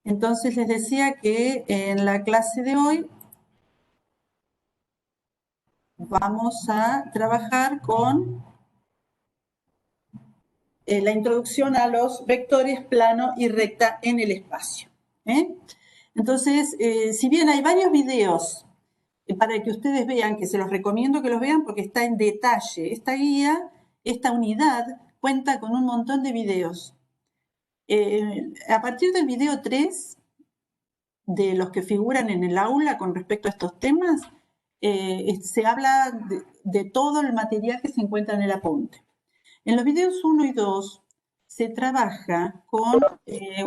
Entonces les decía que en la clase de hoy vamos a trabajar con la introducción a los vectores plano y recta en el espacio. Entonces, si bien hay varios videos para que ustedes vean, que se los recomiendo que los vean porque está en detalle, esta guía, esta unidad, cuenta con un montón de videos. A partir del video 3, de los que figuran en el aula con respecto a estos temas, se habla de todo el material que se encuentra en el apunte. En los videos 1 y 2 se trabaja con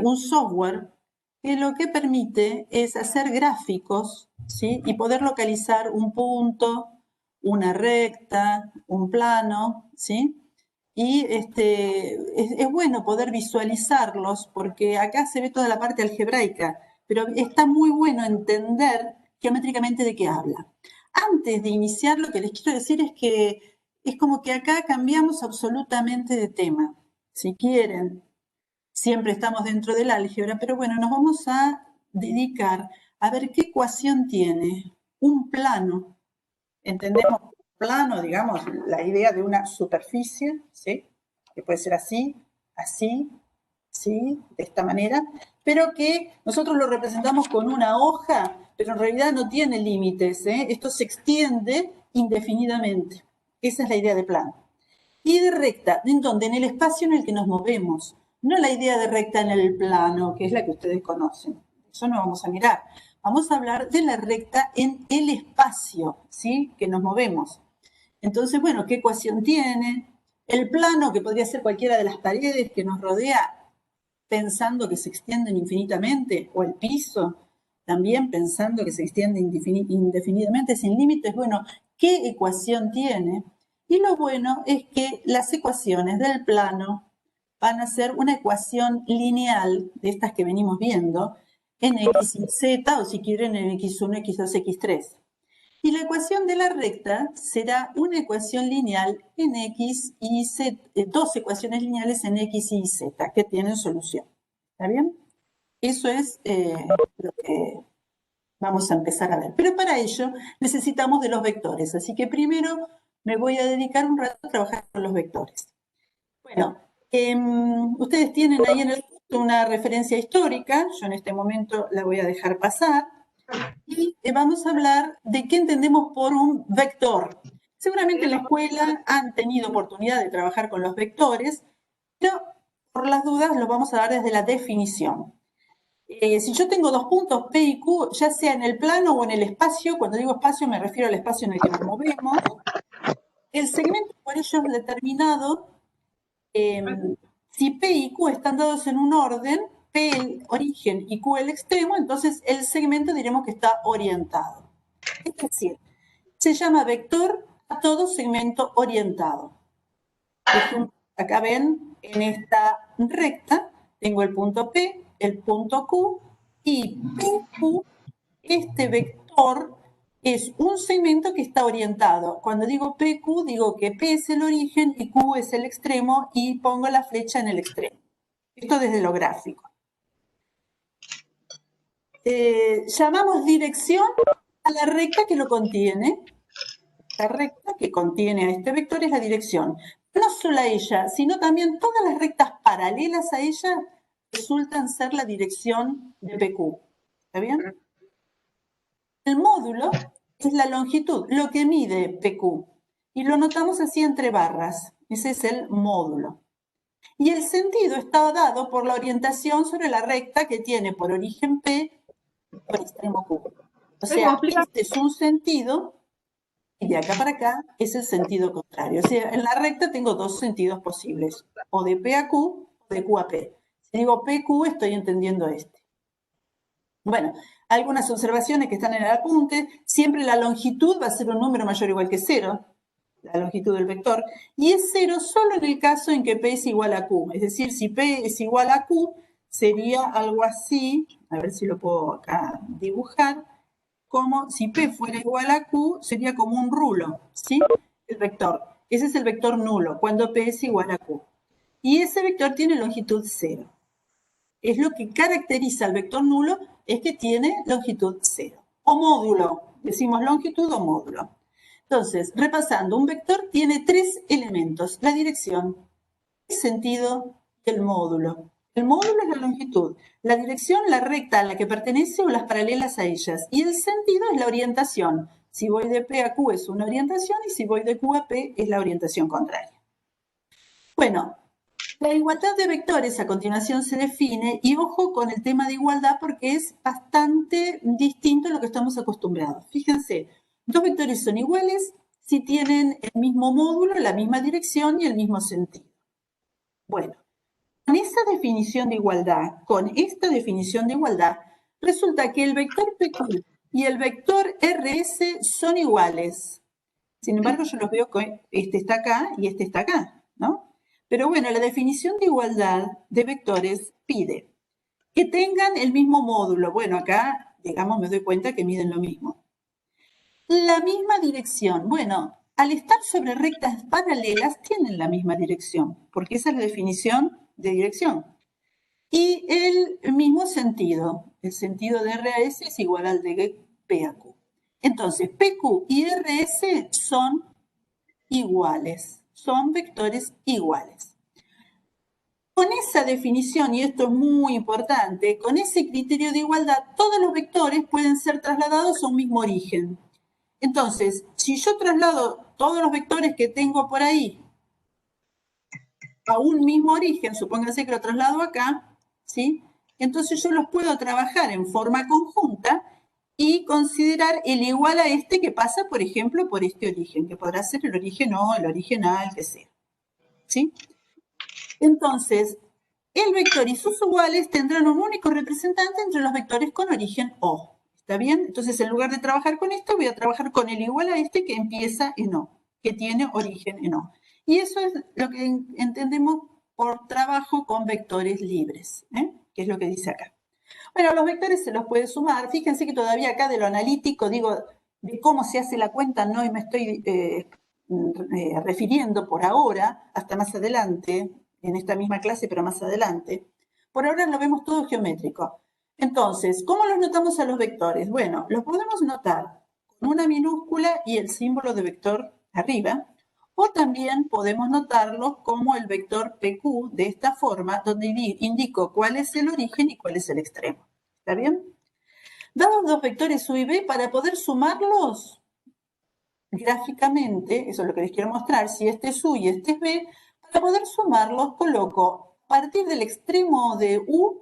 un software que lo que permite es hacer gráficos, ¿sí? Y poder localizar un punto, una recta, un plano, ¿sí? Y es bueno poder visualizarlos porque acá se ve toda la parte algebraica, pero está muy bueno entender geométricamente de qué habla. Antes de iniciar, lo que les quiero decir es que es como que acá cambiamos absolutamente de tema. Si quieren, siempre estamos dentro del álgebra, pero bueno, nos vamos a dedicar a ver qué ecuación tiene un plano. Entendemos plano, digamos, la idea de una superficie, ¿sí? Que puede ser así, así, ¿sí? De esta manera, pero que nosotros lo representamos con una hoja, pero en realidad no tiene límites, ¿eh? Esto se extiende indefinidamente. Esa es la idea de plano. Y de recta, ¿en dónde? En el espacio en el que nos movemos. No la idea de recta en el plano, que es la que ustedes conocen. Eso no vamos a mirar. Vamos a hablar de la recta en el espacio, ¿sí? Que nos movemos. Entonces, bueno, ¿qué ecuación tiene? El plano, que podría ser cualquiera de las paredes que nos rodea, pensando que se extienden infinitamente, o el piso, también pensando que se extiende indefinidamente, sin límites. Bueno, ¿qué ecuación tiene? Y lo bueno es que las ecuaciones del plano van a ser una ecuación lineal, de estas que venimos viendo, en x y z, o si quieren en x1, x2, x3. Y la ecuación de la recta será una ecuación lineal en x y z, dos ecuaciones lineales en x y z, que tienen solución. ¿Está bien? Eso es lo que vamos a empezar a ver. Pero para ello necesitamos de los vectores, así que primero me voy a dedicar un rato a trabajar con los vectores. Bueno, ustedes tienen ahí en el punto una referencia histórica, yo en este momento la voy a dejar pasar, y vamos a hablar de qué entendemos por un vector. Seguramente en la escuela han tenido oportunidad de trabajar con los vectores, pero por las dudas los vamos a dar desde la definición. Si yo tengo dos puntos P y Q, ya sea en el plano o en el espacio, cuando digo espacio me refiero al espacio en el que nos movemos, el segmento por ellos determinado, si P y Q están dados en un orden, P el origen y Q el extremo, entonces el segmento diremos que está orientado. Es decir, se llama vector a todo segmento orientado. Acá ven, en esta recta tengo el punto P, el punto Q, y PQ, este vector, es un segmento que está orientado. Cuando digo PQ, digo que P es el origen y Q es el extremo, y pongo la flecha en el extremo. Esto desde lo gráfico. Llamamos dirección a la recta que lo contiene. La recta que contiene a este vector es la dirección. No solo a ella, sino también todas las rectas paralelas a ella resultan ser la dirección de PQ. ¿Está bien? El módulo es la longitud, lo que mide PQ. Y lo notamos así entre barras. Ese es el módulo. Y el sentido está dado por la orientación sobre la recta que tiene por origen P por extremo Q. O sea, este es un sentido y de acá para acá es el sentido contrario. O sea, en la recta tengo dos sentidos posibles, o de P a Q o de Q a P. Si digo PQ, estoy entendiendo este. Bueno, algunas observaciones que están en el apunte. Siempre la longitud va a ser un número mayor o igual que 0, la longitud del vector, y es 0 solo en el caso en que P es igual a Q. Es decir, si P es igual a Q, sería algo así, a ver si lo puedo acá dibujar, como si P fuera igual a Q, sería como un rulo, ¿sí? El vector. Ese es el vector nulo, cuando P es igual a Q. Y ese vector tiene longitud 0. es lo que caracteriza al vector nulo, es que tiene longitud 0. O módulo, decimos longitud o módulo. Entonces, repasando, un vector tiene 3 elementos: la dirección, el sentido y el módulo. El módulo es la longitud, la dirección la recta a la que pertenece o las paralelas a ellas, y el sentido es la orientación. Si voy de P a Q es una orientación y si voy de Q a P es la orientación contraria. Bueno, la igualdad de vectores a continuación se define, y ojo con el tema de igualdad porque es bastante distinto a lo que estamos acostumbrados. Fíjense, dos vectores son iguales si tienen el mismo módulo, la misma dirección y el mismo sentido. Bueno, con esta definición de igualdad, resulta que el vector PQ y el vector RS son iguales. Sin embargo, yo los veo que este está acá y este está acá, ¿no? Pero bueno, la definición de igualdad de vectores pide que tengan el mismo módulo. Bueno, acá, digamos, me doy cuenta que miden lo mismo. La misma dirección. Bueno, al estar sobre rectas paralelas, tienen la misma dirección, porque esa es la definición de dirección. Y el mismo sentido. El sentido de RS es igual al de P a Q. Entonces, PQ y RS son iguales, son vectores iguales. Con esa definición, y esto es muy importante, con ese criterio de igualdad, todos los vectores pueden ser trasladados a un mismo origen. Entonces, si yo traslado todos los vectores que tengo por ahí a un mismo origen, supónganse que lo traslado acá, ¿sí? Entonces yo los puedo trabajar en forma conjunta y considerar el igual a este que pasa, por ejemplo, por este origen, que podrá ser el origen O, el origen A, el que sea, ¿sí? Entonces, el vector y sus iguales tendrán un único representante entre los vectores con origen O. ¿Está bien? Entonces, en lugar de trabajar con esto, voy a trabajar con el igual a este que empieza en O, que tiene origen en O. Y eso es lo que entendemos por trabajo con vectores libres, que es lo que dice acá. Bueno, los vectores se los puede sumar. Fíjense que todavía acá de lo analítico, digo, de cómo se hace la cuenta, no me estoy refiriendo por ahora, hasta más adelante, en esta misma clase, pero más adelante. Por ahora lo vemos todo geométrico. Entonces, ¿cómo los notamos a los vectores? Bueno, los podemos notar con una minúscula y el símbolo de vector arriba, o también podemos notarlos como el vector PQ de esta forma, donde indico cuál es el origen y cuál es el extremo. ¿Está bien? Dados dos vectores U y B, para poder sumarlos gráficamente, eso es lo que les quiero mostrar, si este es U y este es B, para poder sumarlos coloco a partir del extremo de U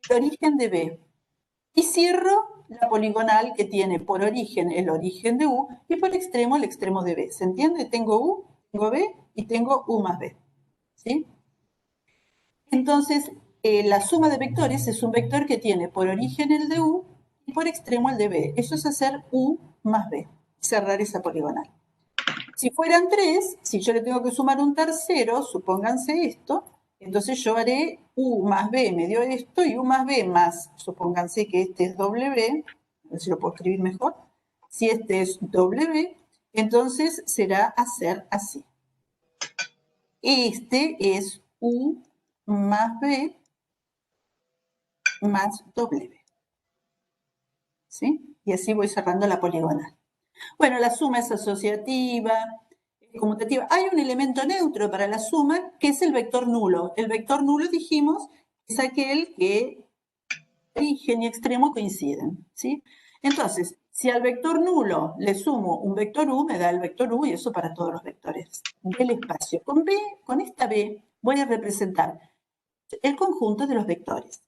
el origen de B y cierro la poligonal que tiene por origen el origen de U y por extremo el extremo de B. ¿Se entiende? Tengo U, tengo B y tengo U más B. ¿Sí? Entonces, la suma de vectores es un vector que tiene por origen el de U y por extremo el de B. Eso es hacer U más B, cerrar esa poligonal. Si fueran 3, si yo le tengo que sumar un tercero, supónganse esto, entonces yo haré U más B me dio esto y U más B más, supónganse que este es W, a ver si lo puedo escribir mejor. Si este es W, entonces será hacer así. Este es U más B más W. ¿Sí? Y así voy cerrando la poligonal. Bueno, la suma es asociativa, es conmutativa. Hay un elemento neutro para la suma, que es el vector nulo. El vector nulo, dijimos, es aquel que origen y extremo coinciden, ¿sí? Entonces, si al vector nulo le sumo un vector U, me da el vector U, y eso para todos los vectores del espacio. Con esta B, voy a representar el conjunto de los vectores.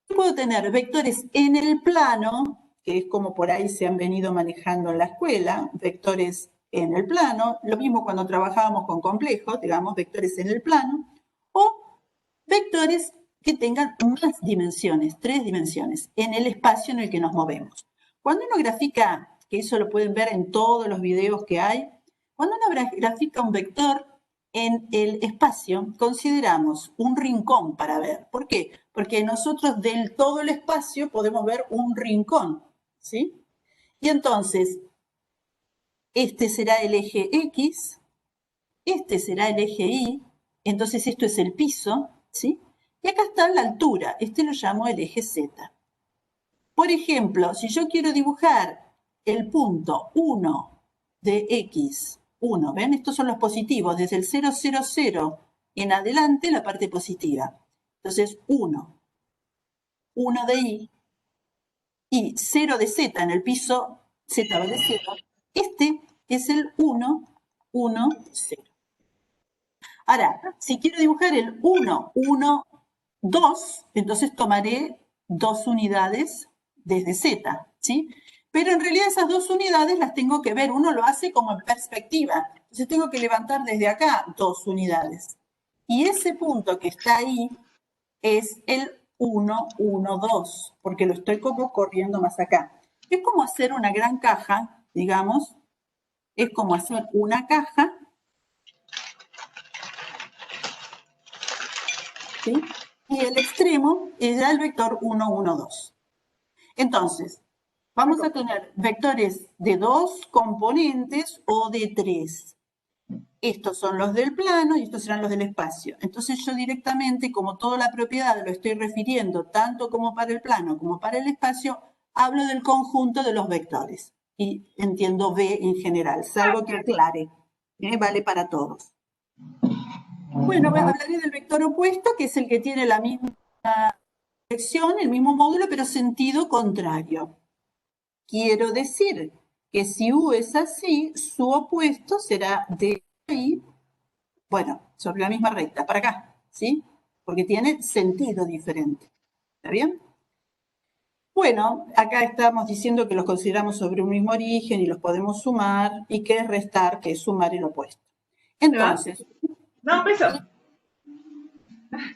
Puedo tener vectores en el plano, que es como por ahí se han venido manejando en la escuela, vectores en el plano, lo mismo cuando trabajábamos con complejos, digamos, vectores en el plano, o vectores que tengan más dimensiones, 3 dimensiones, en el espacio en el que nos movemos. Cuando uno grafica, que eso lo pueden ver en todos los videos que hay, cuando uno grafica un vector en el espacio, consideramos un rincón para ver. ¿Por qué? Porque nosotros del todo el espacio podemos ver un rincón, ¿sí? Y entonces, este será el eje X, este será el eje Y, entonces esto es el piso, ¿sí? Y acá está la altura, este lo llamo el eje Z. Por ejemplo, si yo quiero dibujar el punto 1 de X, 1, ¿ven? Estos son los positivos, desde el 0, 0, 0 en adelante la parte positiva. Entonces, 1, 1 de y 0 de Z en el piso, Z vale 0. Este es el 1, 1, 0. Ahora, si quiero dibujar el 1, 1, 2, entonces tomaré 2 unidades desde Z, ¿sí? Pero en realidad esas 2 unidades las tengo que ver, uno lo hace como en perspectiva. Entonces tengo que levantar desde acá 2 unidades. Y ese punto que está ahí es el 1, 1, 2, porque lo estoy como corriendo más acá. Es como hacer una gran caja, digamos, es como hacer una caja, ¿sí? Y el extremo es ya el vector 1, 1, 2. Entonces, vamos a tener vectores de 2 componentes o de 3. Estos son los del plano y estos serán los del espacio. Entonces yo directamente, como toda la propiedad lo estoy refiriendo tanto como para el plano como para el espacio, hablo del conjunto de los vectores. Y entiendo V en general, salvo que aclare. Vale para todos. Bueno, hablaré del vector opuesto, que es el que tiene la misma dirección, el mismo módulo, pero sentido contrario. Quiero decir que si U es así, su opuesto será de ahí, bueno, sobre la misma recta, para acá, ¿sí? Porque tiene sentido diferente. ¿Está bien? Bueno, acá estamos diciendo que los consideramos sobre un mismo origen y los podemos sumar, y que es restar, que es sumar el opuesto. Entonces... No, peso.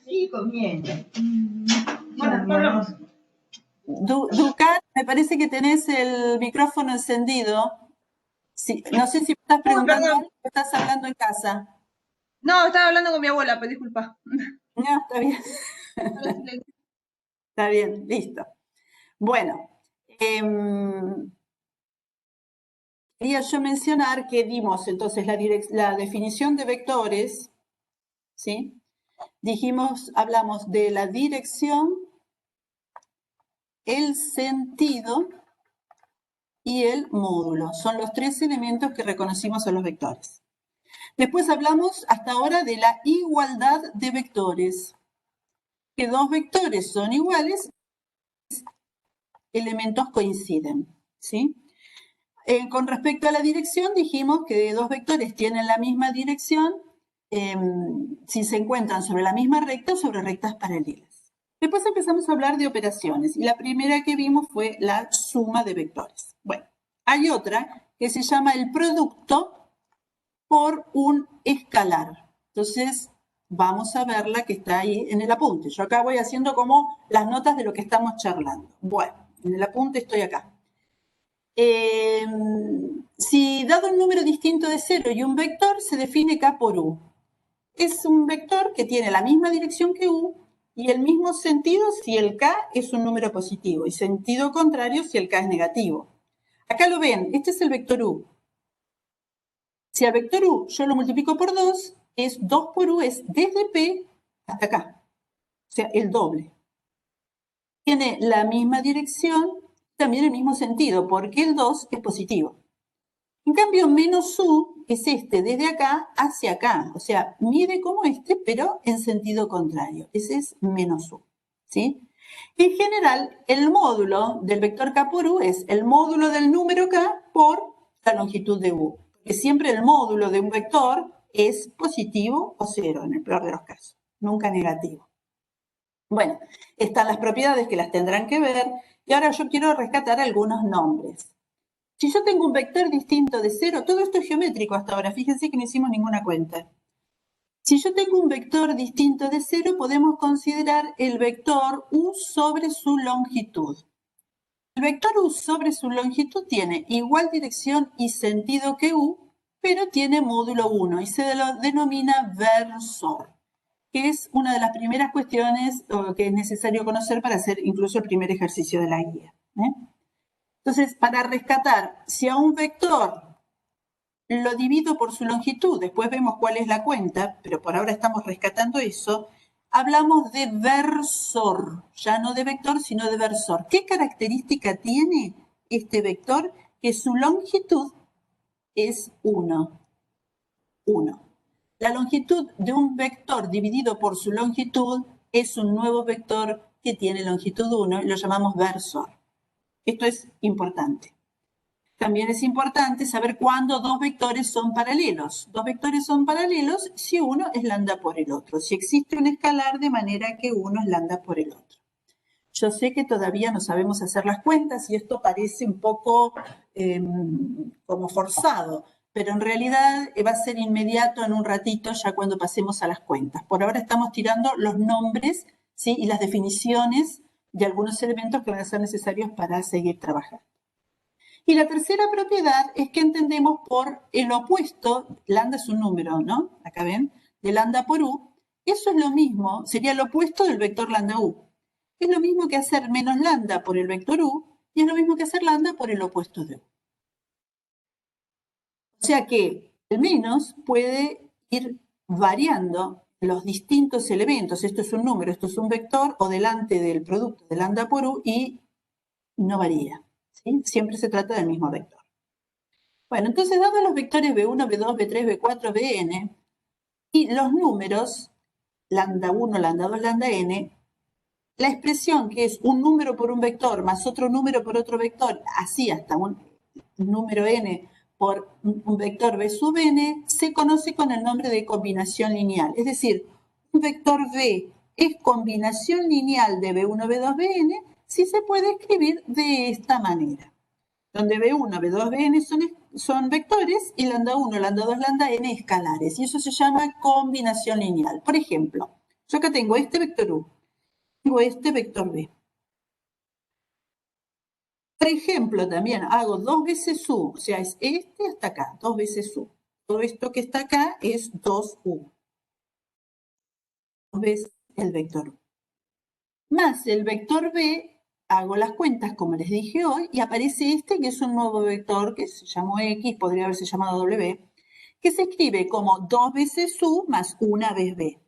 Sí, comiendo. Bueno, hablamos. Ducat, me parece que tenés el micrófono encendido. Sí, no sé si me estás preguntando algo o estás hablando en casa. No, estaba hablando con mi abuela, pero disculpa. No, está bien. Está bien, listo. Bueno, quería yo mencionar que dimos entonces la definición de vectores, ¿sí? Hablamos de la dirección, el sentido y el módulo. Son los 3 elementos que reconocimos a los vectores. Después hablamos hasta ahora de la igualdad de vectores. Que 2 vectores son iguales, elementos coinciden, ¿sí? Con respecto a la dirección, dijimos que 2 vectores tienen la misma dirección si se encuentran sobre la misma recta o sobre rectas paralelas. Después empezamos a hablar de operaciones y la primera que vimos fue la suma de vectores. Bueno, hay otra que se llama el producto por un escalar. Entonces, vamos a verla que está ahí en el apunte. Yo acá voy haciendo como las notas de lo que estamos charlando. Bueno, en el apunte estoy acá. Si dado un número distinto de 0 y un vector, se define K por U. Es un vector que tiene la misma dirección que U y el mismo sentido si el K es un número positivo y sentido contrario si el K es negativo. Acá lo ven, este es el vector U. Si al vector U yo lo multiplico por 2, es 2 por U, es desde P hasta acá. O sea, el doble. Tiene la misma dirección, también el mismo sentido, porque el 2 es positivo. En cambio, menos U es este, desde acá hacia acá. O sea, mide como este, pero en sentido contrario. Ese es menos U. ¿Sí? En general, el módulo del vector K por U es el módulo del número K por la longitud de U. Porque siempre el módulo de un vector es positivo o cero, en el peor de los casos. Nunca negativo. Bueno, están las propiedades que las tendrán que ver. Y ahora yo quiero rescatar algunos nombres. Si yo tengo un vector distinto de 0, todo esto es geométrico hasta ahora, fíjense que no hicimos ninguna cuenta. Si yo tengo un vector distinto de 0, podemos considerar el vector U sobre su longitud. El vector U sobre su longitud tiene igual dirección y sentido que U, pero tiene módulo 1 y se lo denomina versor, que es una de las primeras cuestiones que es necesario conocer para hacer incluso el primer ejercicio de la guía. Entonces, para rescatar, si a un vector lo divido por su longitud, después vemos cuál es la cuenta, pero por ahora estamos rescatando eso, hablamos de versor, ya no de vector, sino de versor. ¿Qué característica tiene este vector? Que su longitud es 1. La longitud de un vector dividido por su longitud es un nuevo vector que tiene longitud 1 y lo llamamos versor. Esto es importante. También es importante saber cuándo dos vectores son paralelos. Dos vectores son paralelos si uno es lambda por el otro, si existe un escalar de manera que uno es lambda por el otro. Yo sé que todavía no sabemos hacer las cuentas y esto parece un poco como forzado, pero en realidad va a ser inmediato en un ratito ya cuando pasemos a las cuentas. Por ahora estamos tirando los nombres, ¿sí?, y las definiciones de algunos elementos que van a ser necesarios para seguir trabajando. Y la tercera propiedad es que entendemos por el opuesto, lambda es un número, ¿no? Acá ven, de lambda por u. Eso es lo mismo, sería el opuesto del vector lambda u. Es lo mismo que hacer menos lambda por el vector u y es lo mismo que hacer lambda por el opuesto de u. O sea que el menos puede ir variando los distintos elementos. Esto es un número, esto es un vector o delante del producto de lambda por u y no varía. ¿Sí? Siempre se trata del mismo vector. Bueno, entonces dados los vectores B1, B2, B3, B4, Bn y los números lambda 1, lambda 2, lambda n, la expresión que es un número por un vector más otro número por otro vector, así hasta un número n por un vector B sub n, se conoce con el nombre de combinación lineal. Es decir, un vector B es combinación lineal de B1, B2, Bn, si se puede escribir de esta manera, donde B1, B2, Bn son vectores y lambda 1, lambda 2, lambda n escalares, y eso se llama combinación lineal. Por ejemplo, yo acá tengo este vector u, tengo este vector b. Por ejemplo, también hago 2 veces u, o sea, es este hasta acá, 2 veces u. Todo esto que está acá es 2u. 2 veces el vector u. Más el vector b, hago las cuentas como les dije hoy, y aparece este que es un nuevo vector que se llamó x, podría haberse llamado w, que se escribe como 2 veces u más una vez b.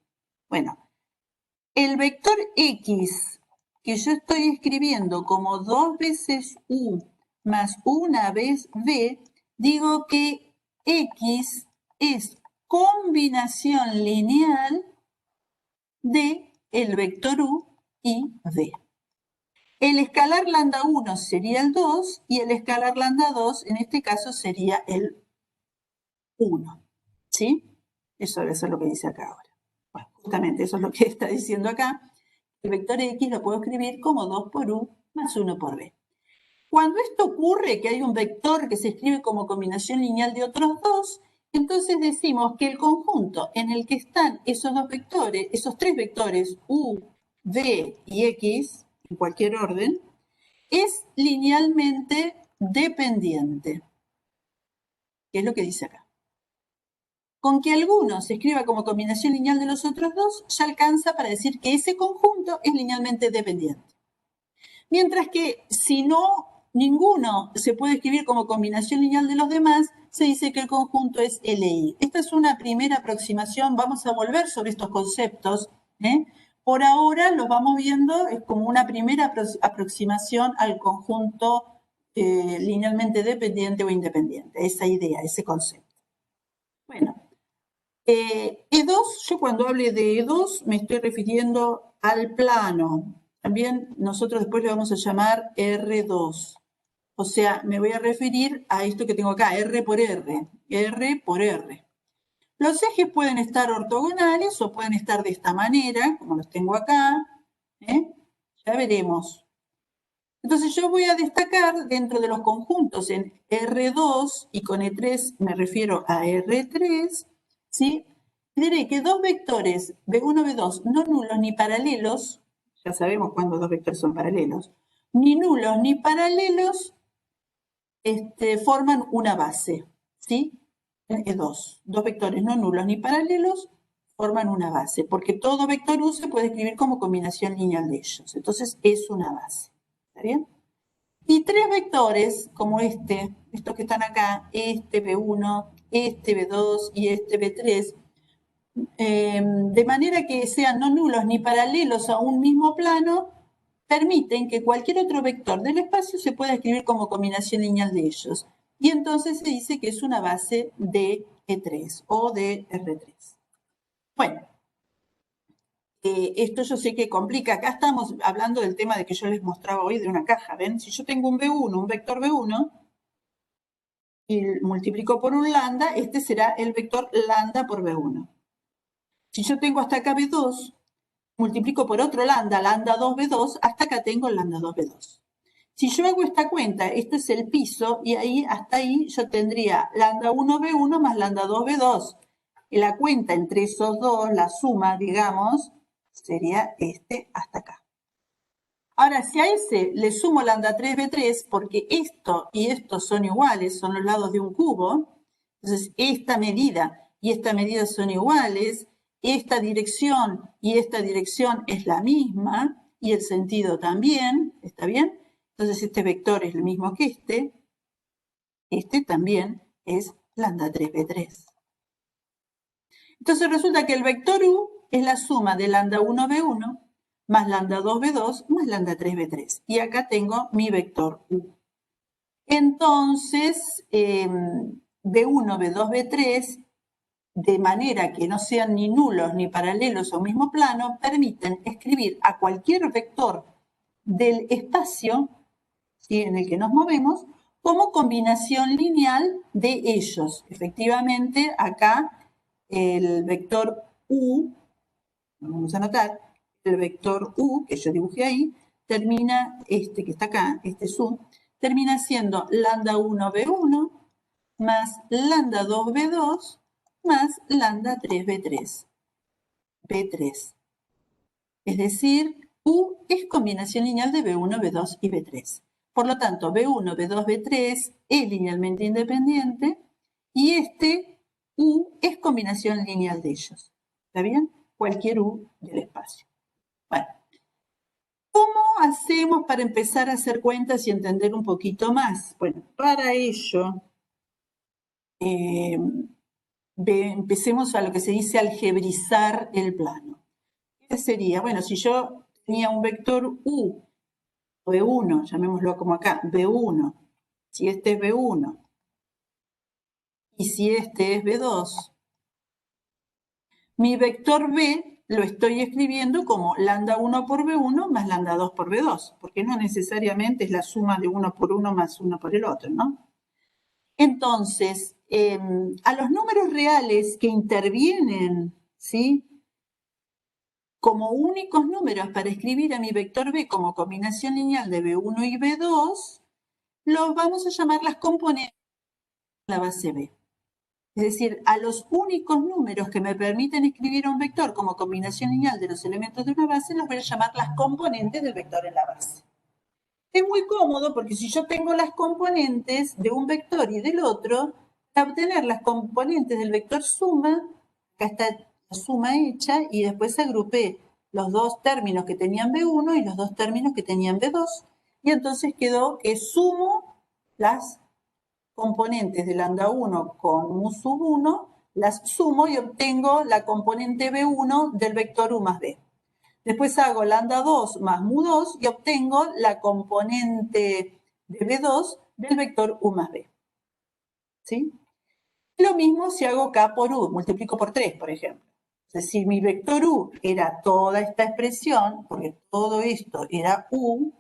Bueno, el vector x que yo estoy escribiendo como 2 veces u más una vez b, digo que x es combinación lineal de el vector u y b. El escalar lambda 1 sería el 2 y el escalar lambda 2 en este caso sería el 1. ¿Sí? Eso debe ser lo que dice acá ahora. Bueno, justamente eso es lo que está diciendo acá. El vector x lo puedo escribir como 2 por u más 1 por b. Cuando esto ocurre, que hay un vector que se escribe como combinación lineal de otros dos, entonces decimos que el conjunto en el que están esos dos vectores, esos tres vectores u, v y x, en cualquier orden, es linealmente dependiente. ¿Qué es lo que dice acá? Con que alguno se escriba como combinación lineal de los otros dos, ya alcanza para decir que ese conjunto es linealmente dependiente. Mientras que si no, ninguno se puede escribir como combinación lineal de los demás, se dice que el conjunto es LI. Esta es una primera aproximación, vamos a volver sobre estos conceptos. Por ahora los vamos viendo, es como una primera aproximación al conjunto linealmente dependiente o independiente, esa idea, ese concepto. Bueno, E2, yo cuando hable de E2 me estoy refiriendo al plano. También nosotros después le vamos a llamar R2. O sea, me voy a referir a esto que tengo acá, R por R. R por R. Los ejes pueden estar ortogonales o pueden estar de esta manera, como los tengo acá. Ya veremos. Entonces yo voy a destacar dentro de los conjuntos en R2, y con E3 me refiero a R3, ¿sí? Diré que dos vectores B1, B2 no nulos ni paralelos, ya sabemos cuándo dos vectores son paralelos, ni nulos ni paralelos forman una base, ¿sí? Dos vectores no nulos ni paralelos forman una base, porque todo vector U se puede escribir como combinación lineal de ellos, entonces es una base, ¿está bien? Y tres vectores como estos que están acá, este B1, este B2 y este B3, de manera que sean no nulos ni paralelos a un mismo plano, permiten que cualquier otro vector del espacio se pueda escribir como combinación lineal de ellos. Y entonces se dice que es una base de E3 o de R3. Bueno, esto yo sé que complica. Acá estamos hablando del tema de que yo les mostraba hoy de una caja. ¿Ven? Si yo tengo un B1, un vector B1, y multiplico por un lambda, este será el vector lambda por B1. Si yo tengo hasta acá B2, multiplico por otro lambda, lambda 2B2, hasta acá tengo lambda 2B2. Si yo hago esta cuenta, este es el piso, y ahí, hasta ahí, yo tendría lambda 1B1 más lambda 2B2. Y la cuenta entre esos dos, la suma, digamos, sería este hasta acá. Ahora, si a ese le sumo lambda 3B3, porque esto y esto son iguales, son los lados de un cubo, entonces esta medida y esta medida son iguales, esta dirección y esta dirección es la misma, y el sentido también, ¿está bien? Entonces este vector es el mismo que este también es lambda 3B3. Entonces resulta que el vector U es la suma de lambda 1B1 más lambda 2B2 más lambda 3B3. Y acá tengo mi vector U. Entonces, B1, B2, B3, de manera que no sean ni nulos ni paralelos a un mismo plano, permiten escribir a cualquier vector del espacio, ¿sí?, en el que nos movemos, como combinación lineal de ellos. Efectivamente, acá el vector U, lo vamos a anotar, el vector U, que yo dibujé ahí, termina, este que está acá, este es U, termina siendo lambda 1B1 más lambda 2B2 más lambda 3B3. B3. Es decir, U es combinación lineal de B1, B2 y B3. Por lo tanto, B1, B2, B3 es linealmente independiente y este U es combinación lineal de ellos. ¿Está bien? Cualquier U del espacio. Bueno, ¿cómo hacemos para empezar a hacer cuentas y entender un poquito más? Bueno, para ello, empecemos a lo que se dice algebrizar el plano. ¿Qué sería? Bueno, si yo tenía un vector U, B1, llamémoslo como acá, B1, si este es B1 y si este es B2, mi vector B lo estoy escribiendo como lambda 1 por B1 más lambda 2 por B2, porque no necesariamente es la suma de 1 por 1 más 1 por el otro, ¿no? Entonces, a los números reales que intervienen, ¿sí?, como únicos números para escribir a mi vector B como combinación lineal de B1 y B2, los vamos a llamar las componentes de la base B. Es decir, a los únicos números que me permiten escribir un vector como combinación lineal de los elementos de una base, los voy a llamar las componentes del vector en la base. Es muy cómodo porque si yo tengo las componentes de un vector y del otro, para obtener las componentes del vector suma, acá está la suma hecha y después agrupé los dos términos que tenían B1 y los dos términos que tenían B2 y entonces quedó que sumo las componentes de lambda 1 con mu sub 1, las sumo y obtengo la componente B1 del vector U más B. Después hago lambda 2 más mu 2 y obtengo la componente de B2 del vector U más B. ¿Sí? Lo mismo si hago K por U, multiplico por 3, por ejemplo. Entonces, si mi vector U era toda esta expresión, porque todo esto era U,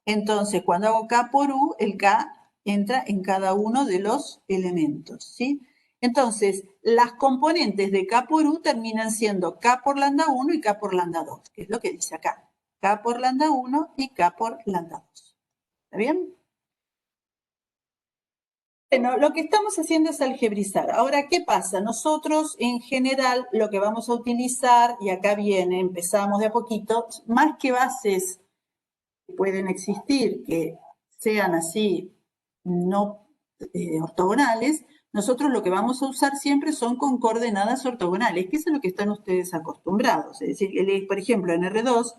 entonces cuando hago K por U, el K entra en cada uno de los elementos, ¿sí? Entonces, las componentes de K por U terminan siendo K por lambda 1 y K por lambda 2, que es lo que dice acá. K por lambda 1 y K por lambda 2. ¿Está bien? Bueno, lo que estamos haciendo es algebrizar. Ahora, ¿qué pasa? Nosotros, en general, lo que vamos a utilizar, y acá viene, empezamos de a poquito, más que bases que pueden existir, que sean así, no ortogonales, nosotros lo que vamos a usar siempre son con coordenadas ortogonales, que es a lo que están ustedes acostumbrados. Es decir, por ejemplo, en R2,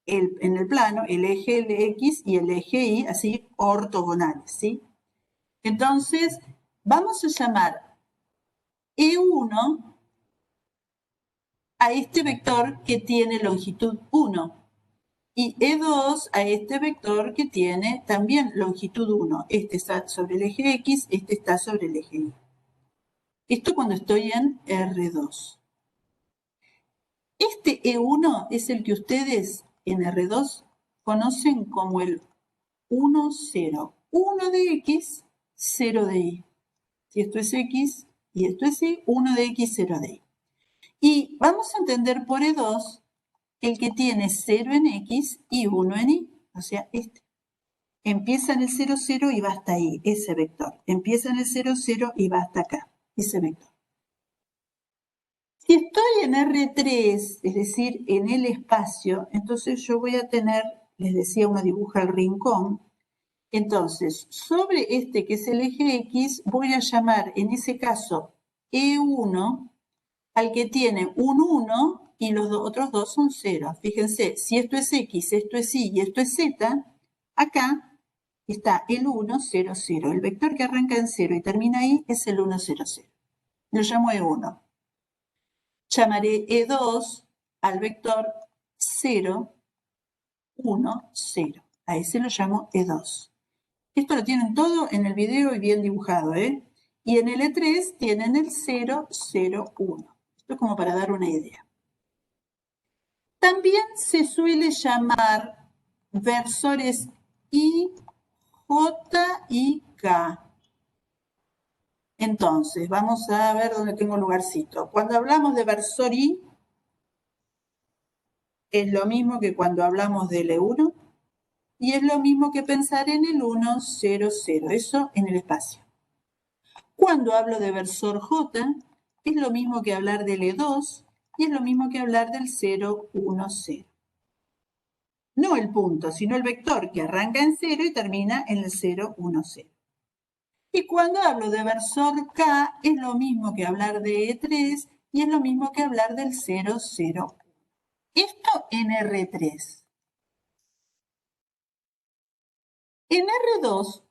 en el plano, el eje X y el eje Y, así, ortogonales, ¿sí? Entonces, vamos a llamar E1 a este vector que tiene longitud 1. Y E2 a este vector que tiene también longitud 1. Este está sobre el eje X, este está sobre el eje Y. Esto cuando estoy en R2. Este E1 es el que ustedes en R2 conocen como el 1, 0. 1 de X, 0 de Y. Si esto es X y esto es Y, 1 de X, 0 de Y. Y vamos a entender por E2 el que tiene 0 en X y 1 en Y, o sea, este. Empieza en el 0, 0 y va hasta ahí, ese vector. Empieza en el 0, 0 y va hasta acá, ese vector. Si estoy en R3, es decir, en el espacio, entonces yo voy a tener, les decía, uno dibuja el rincón. Entonces, sobre este que es el eje X, voy a llamar en ese caso E1 al que tiene un 1 y los otros dos son 0. Fíjense, si esto es X, esto es Y y esto es Z, acá está el 1, 0, 0. El vector que arranca en 0 y termina ahí es el 1, 0, 0. Lo llamo E1. Llamaré E2 al vector 0, 1, 0. A ese lo llamo E2. Esto lo tienen todo en el video y bien dibujado, ¿eh? Y en el E3 tienen el 0, 0, 1. Esto es como para dar una idea. También se suele llamar versores I, J y K. Entonces, vamos a ver dónde tengo un lugarcito. Cuando hablamos de versor I, es lo mismo que cuando hablamos del E1 y es lo mismo que pensar en el 1, 0, 0. Eso en el espacio. Cuando hablo de versor J, es lo mismo que hablar del E2 y es lo mismo que hablar del 0, 1, 0. No el punto, sino el vector que arranca en 0 y termina en el 0, 1, 0. Y cuando hablo de versor K, es lo mismo que hablar de E3 y es lo mismo que hablar del 0, 0. Esto en R3. En R2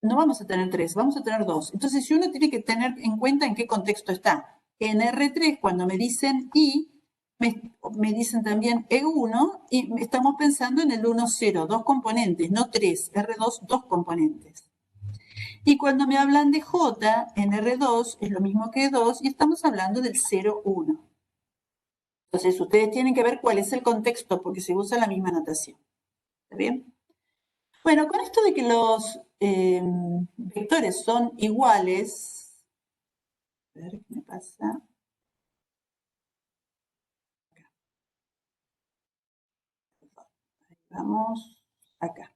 no vamos a tener 3, vamos a tener 2. Entonces, si uno tiene que tener en cuenta en qué contexto está. En R3, cuando me dicen I, me dicen también E1 y estamos pensando en el 1, 0, dos componentes, no 3. R2, dos componentes. Y cuando me hablan de J, en R2 es lo mismo que 2 y estamos hablando del 0, 1. Entonces, ustedes tienen que ver cuál es el contexto porque se usa la misma notación. ¿Está bien? Bueno, con esto de que los vectores son iguales, a ver qué me pasa. Ahí vamos, acá.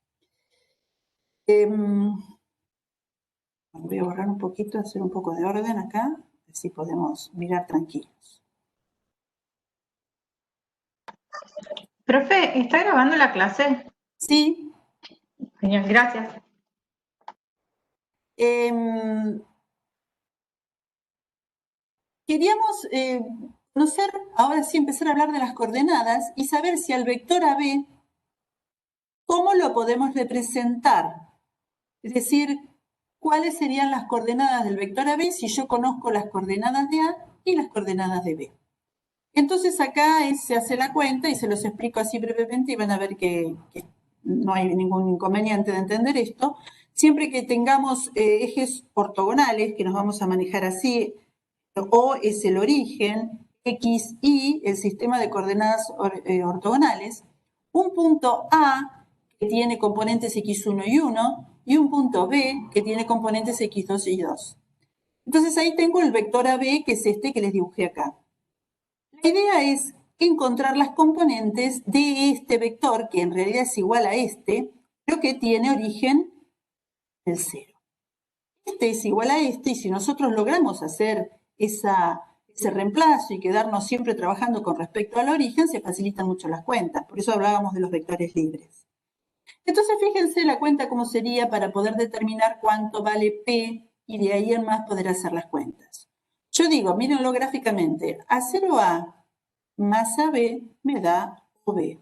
Voy a borrar un poquito, hacer un poco de orden acá, así podemos mirar tranquilos. Profe, ¿está grabando la clase? Sí. Genial, gracias. Queríamos conocer, ahora sí, empezar a hablar de las coordenadas y saber si al vector AB, ¿cómo lo podemos representar? Es decir, ¿cuáles serían las coordenadas del vector AB si yo conozco las coordenadas de A y las coordenadas de B? Entonces acá se hace la cuenta y se los explico así brevemente y van a ver que no hay ningún inconveniente de entender esto. Siempre que tengamos ejes ortogonales, que nos vamos a manejar así, O es el origen, X, Y, el sistema de coordenadas ortogonales, un punto A que tiene componentes X1 y 1 y un punto B que tiene componentes X2 y 2. Entonces ahí tengo el vector AB, que es este que les dibujé acá. La idea es encontrar las componentes de este vector, que en realidad es igual a este, pero que tiene origen del 0. Este es igual a este, y si nosotros logramos hacer ese reemplazo y quedarnos siempre trabajando con respecto al origen, se facilitan mucho las cuentas. Por eso hablábamos de los vectores libres. Entonces, fíjense la cuenta cómo sería para poder determinar cuánto vale P y de ahí en más poder hacer las cuentas. Yo digo, mírenlo gráficamente, A0A más AB me da OB.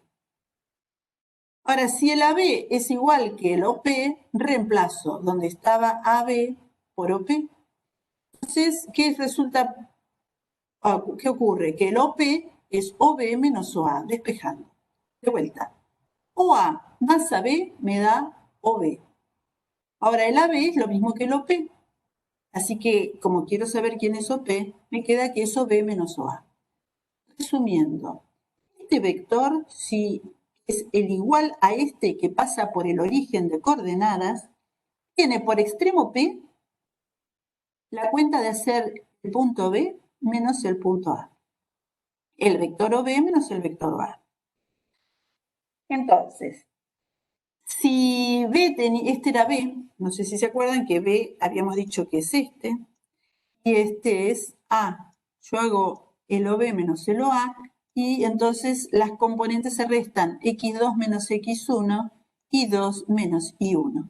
Ahora, si el AB es igual que el OP, reemplazo donde estaba AB por OP. Entonces, ¿qué resulta ¿qué ocurre? Que el OP es OB menos OA, despejando. De vuelta. OA más AB me da OB. Ahora el AB es lo mismo que el OP. Así que, como quiero saber quién es OP, me queda que es OB menos OA. Resumiendo, este vector, si es el igual a este que pasa por el origen de coordenadas, tiene por extremo P la cuenta de hacer el punto B menos el punto A. El vector OB menos el vector OA. Entonces, si B este era B, no sé si se acuerdan que B habíamos dicho que es este, y este es A. Yo hago el OB menos el OA, y entonces las componentes se restan x2 menos x1, y 2 menos y1.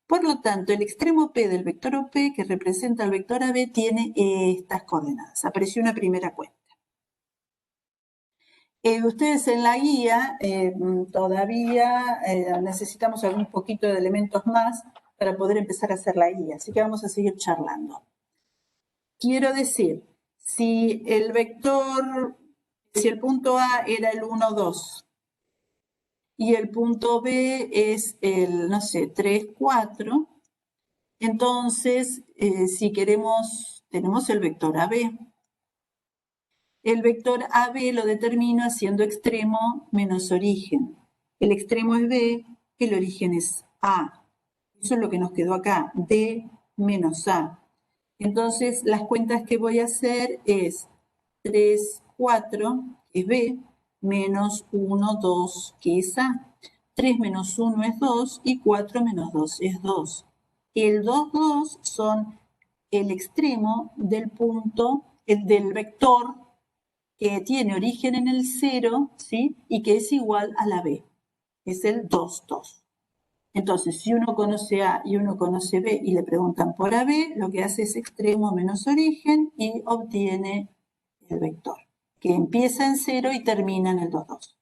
Por lo tanto, el extremo P del vector OP, que representa el vector AB, tiene estas coordenadas. Apareció una primera cuenta. Ustedes en la guía todavía necesitamos algún poquito de elementos más para poder empezar a hacer la guía, así que vamos a seguir charlando. Quiero decir, si el punto A era el 1, 2 y el punto B es el, no sé, 3, 4, entonces si queremos, tenemos el vector AB. El vector AB lo determino haciendo extremo menos origen. El extremo es B, el origen es A. Eso es lo que nos quedó acá, B menos A. Entonces, las cuentas que voy a hacer es 3, 4, que es B, menos 1, 2, que es A. 3 menos 1 es 2 y 4 menos 2 es 2. El 2, 2 son el extremo del punto, del vector que tiene origen en el 0, ¿sí? Y que es igual a la B. Es el 2, 2. Entonces, si uno conoce A y uno conoce B y le preguntan por AB, lo que hace es extremo menos origen y obtiene el vector, que empieza en 0 y termina en el 2, 2.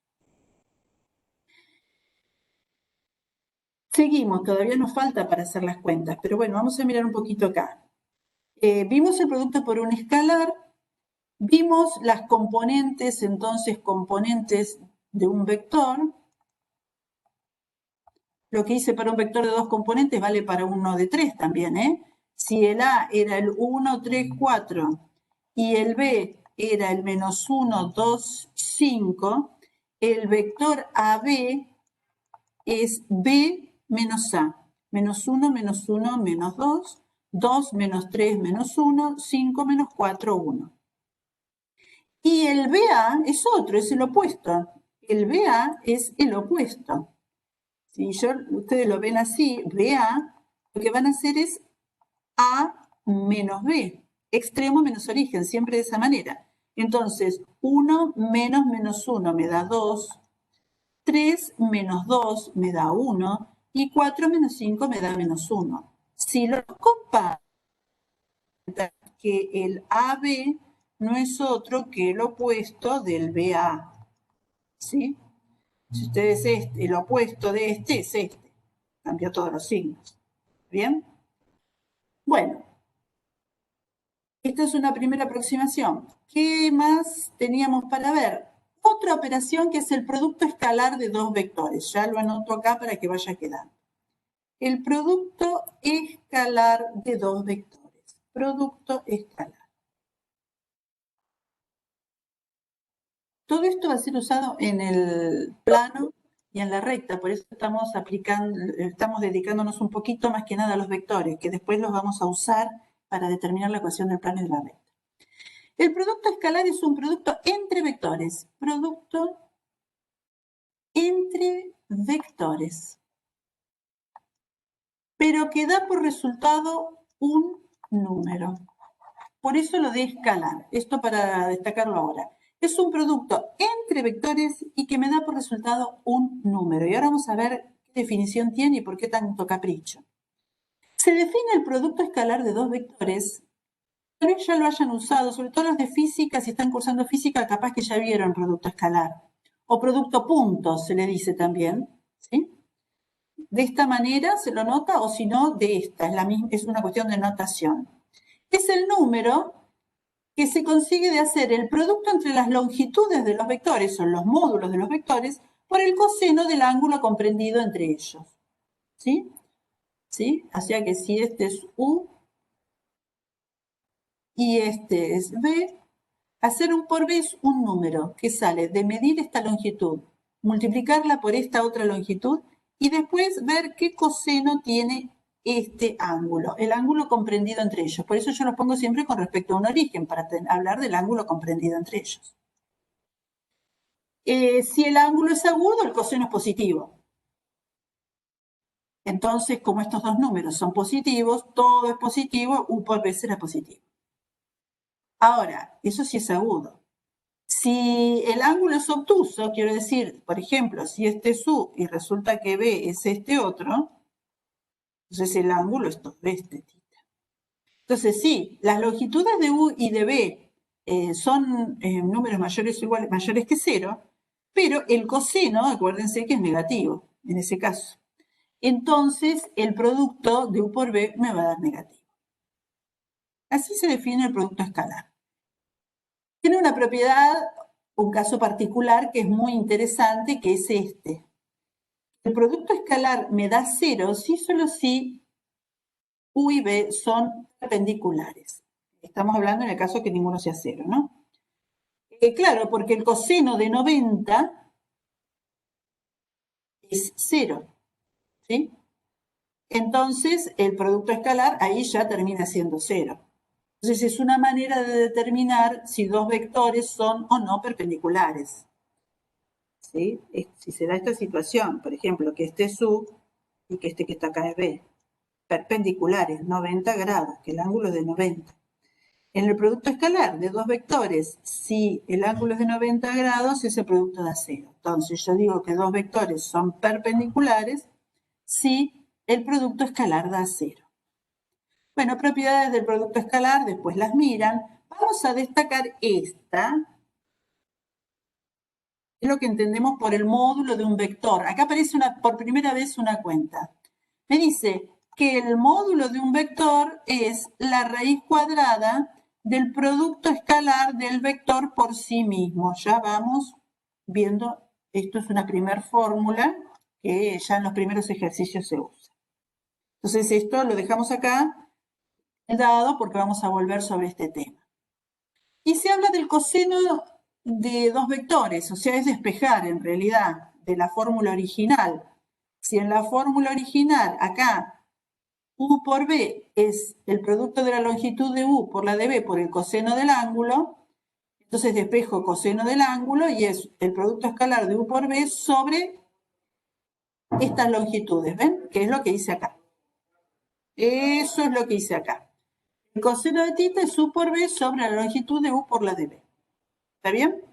Seguimos, todavía nos falta para hacer las cuentas, pero bueno, vamos a mirar un poquito acá. Vimos el producto por un escalar, vimos las componentes, entonces componentes de un vector. Lo que hice para un vector de 2 componentes vale para uno de 3 también, ¿eh? Si el A era el 1, 3, 4 y el B era el menos 1, 2, 5, el vector AB es B menos A. Menos 1, menos 1, menos 2, 2 menos 3, menos 1, 5 menos 4, 1. Y el BA es otro, es el opuesto. El BA es el opuesto. Si ustedes lo ven así, BA, lo que van a hacer es A menos B, extremo menos origen, siempre de esa manera. Entonces, 1 menos menos 1 me da 2, 3 menos 2 me da 1 y 4 menos 5 me da menos 1. Si lo comparo, que el AB no es otro que el opuesto del BA, ¿sí? Si ustedes el opuesto de este es este. Cambió todos los signos. ¿Bien? Bueno, esta es una primera aproximación. ¿Qué más teníamos para ver? Otra operación que es el producto escalar de dos vectores. Ya lo anoto acá para que vaya quedando. El producto escalar de dos vectores. Producto escalar. Todo esto va a ser usado en el plano y en la recta, por eso estamos dedicándonos un poquito más que nada a los vectores, que después los vamos a usar para determinar la ecuación del plano y de la recta. El producto escalar es un producto entre vectores. Producto entre vectores. Pero que da por resultado un número. Por eso lo de escalar. Esto para destacarlo ahora. Es un producto entre vectores y que me da por resultado un número. Y ahora vamos a ver qué definición tiene y por qué tanto capricho. Se define el producto escalar de dos vectores. Tal vez ya lo hayan usado, sobre todo los de física, si están cursando física, capaz que ya vieron producto escalar. O producto punto, se le dice también. ¿Sí? De esta manera se lo nota, o si no, de esta. Es una cuestión de notación. Es el número que se consigue de hacer el producto entre las longitudes de los vectores o los módulos de los vectores por el coseno del ángulo comprendido entre ellos. ¿Sí? ¿Sí? O sea que si este es U y este es B, hacer U por B es un número que sale de medir esta longitud, multiplicarla por esta otra longitud y después ver qué coseno tiene este ángulo, el ángulo comprendido entre ellos. Por eso yo lo pongo siempre con respecto a un origen, para hablar del ángulo comprendido entre ellos. Si el ángulo es agudo, el coseno es positivo. Entonces, como estos dos números son positivos, todo es positivo, U por B será positivo. Ahora, eso sí es agudo. Si el ángulo es obtuso, quiero decir, por ejemplo, si este es U y resulta que B es este otro, entonces el ángulo es todo este, tita. Entonces, sí, las longitudes de U y de B son números mayores o iguales, mayores que 0, pero el coseno, acuérdense que es negativo en ese caso. Entonces, el producto de U por B me va a dar negativo. Así se define el producto escalar. Tiene una propiedad, un caso particular que es muy interesante, que es este. El producto escalar me da 0 si solo si U y B son perpendiculares. Estamos hablando en el caso que ninguno sea 0, ¿no? Claro, porque el coseno de 90 es 0, ¿sí? Entonces, el producto escalar ahí ya termina siendo 0. Entonces, es una manera de determinar si dos vectores son o no perpendiculares. ¿Sí? Si se da esta situación, por ejemplo, que este es U y que este que está acá es B, perpendiculares, 90 grados, que el ángulo es de 90. En el producto escalar de dos vectores, si el ángulo es de 90 grados, ese producto da 0. Entonces, yo digo que dos vectores son perpendiculares si el producto escalar da 0. Bueno, propiedades del producto escalar, después las miran. Vamos a destacar esta. Es lo que entendemos por el módulo de un vector. Acá aparece por primera vez una cuenta. Me dice que el módulo de un vector es la raíz cuadrada del producto escalar del vector por sí mismo. Ya vamos viendo, esto es una primera fórmula que ya en los primeros ejercicios se usa. Entonces esto lo dejamos acá dado porque vamos a volver sobre este tema. Y se habla del coseno de dos vectores, o sea, es despejar en realidad de la fórmula original. Si en la fórmula original acá U por B es el producto de la longitud de U por la de B por el coseno del ángulo, entonces despejo coseno del ángulo y es el producto escalar de U por B sobre estas longitudes, ¿ven? Que es lo que hice acá. Eso es lo que hice acá. El coseno de tita es U por B sobre la longitud de U por la de B. ¿Está bien?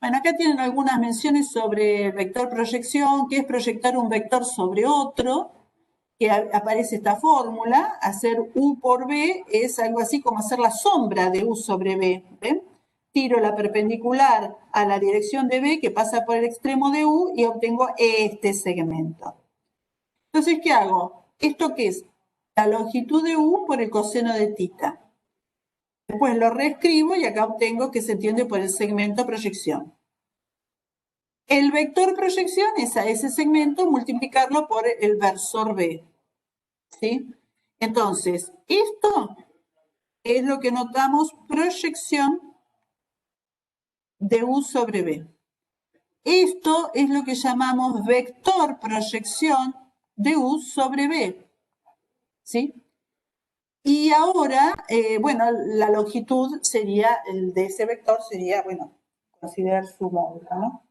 Bueno, acá tienen algunas menciones sobre el vector proyección, que es proyectar un vector sobre otro, que aparece esta fórmula, hacer U por B es algo así como hacer la sombra de U sobre B. ¿Ven? Tiro la perpendicular a la dirección de B que pasa por el extremo de U y obtengo este segmento. Entonces, ¿qué hago? ¿Esto qué es? La longitud de U por el coseno de tita. Después lo reescribo y acá obtengo que se entiende por el segmento proyección. El vector proyección es a ese segmento multiplicarlo por el versor B. ¿Sí? Entonces, esto es lo que notamos proyección de U sobre B. Esto es lo que llamamos vector proyección de U sobre B. ¿Sí? Y ahora, bueno, la longitud sería, de ese vector sería, bueno, considerar su módulo, ¿no?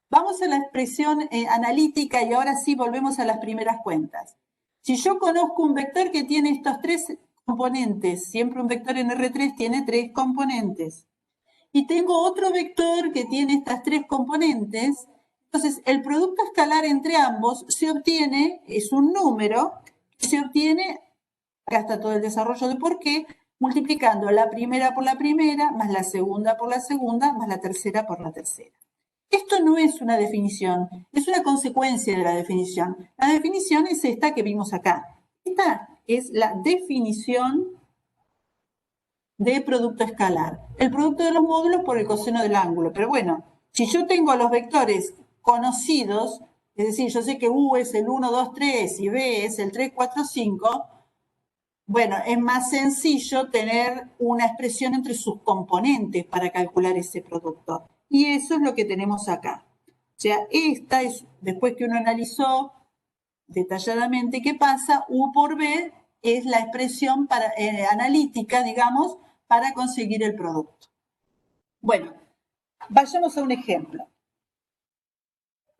Vamos a la expresión analítica y ahora sí volvemos a las primeras cuentas. Si yo conozco un vector que tiene estos tres componentes, siempre un vector en R3 tiene 3 componentes, y tengo otro vector que tiene estas 3 componentes, entonces el producto escalar entre ambos se obtiene, es un número, que se obtiene, acá está todo el desarrollo de por qué, multiplicando la primera por la primera, más la segunda por la segunda, más la tercera por la tercera. Esto no es una definición, es una consecuencia de la definición. La definición es esta que vimos acá. Esta es la definición de producto escalar. El producto de los módulos por el coseno del ángulo. Pero bueno, si yo tengo los vectores conocidos, es decir, yo sé que U es el 1, 2, 3 y B es el 3, 4, 5, bueno, es más sencillo tener una expresión entre sus componentes para calcular ese producto. Y eso es lo que tenemos acá. O sea, esta es, después que uno analizó detalladamente qué pasa, U por B es la expresión para, analítica, digamos, para conseguir el producto. Bueno, vayamos a un ejemplo.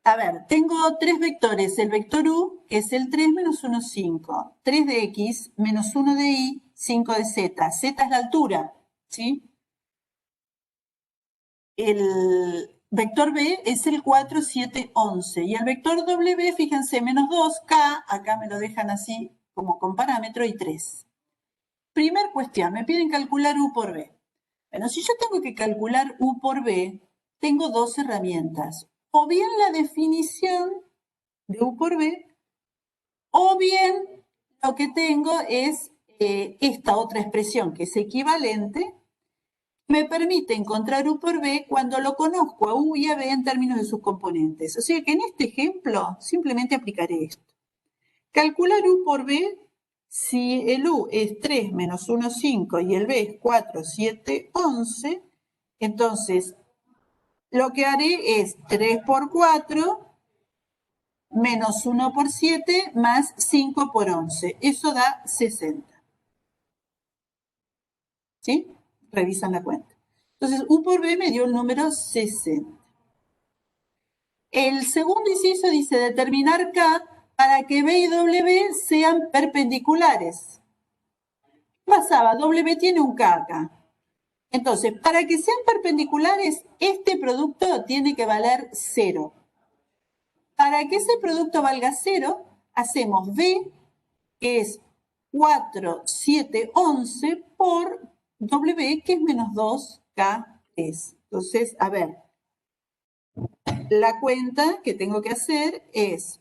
A ver, tengo tres vectores. El vector U, que es el 3 menos 1, 5. 3 de X menos 1 de Y, 5 de Z. Z es la altura, ¿sí? El vector B es el 4, 7, 11. Y el vector W, fíjense, menos 2K, acá me lo dejan así como con parámetro, y 3. Primer cuestión, me piden calcular U por B. Bueno, si yo tengo que calcular U por B, tengo dos herramientas. O bien la definición de U por B, o bien lo que tengo es esta otra expresión que es equivalente, me permite encontrar U por B cuando lo conozco a U y a B en términos de sus componentes. O sea que en este ejemplo simplemente aplicaré esto. Calcular U por B, si el U es 3 menos 1, 5 y el B es 4, 7, 11, entonces lo que haré es 3 por 4 menos 1 por 7 más 5 por 11. Eso da 60. ¿Sí? Revisan la cuenta. Entonces, U por B me dio el número 60. El segundo inciso dice determinar K para que B y W sean perpendiculares. ¿Qué pasaba? W tiene un K acá. Entonces, para que sean perpendiculares, este producto tiene que valer 0. Para que ese producto valga 0, hacemos B, que es 4, 7, 11, por W, que es menos 2K3. Entonces, a ver, la cuenta que tengo que hacer es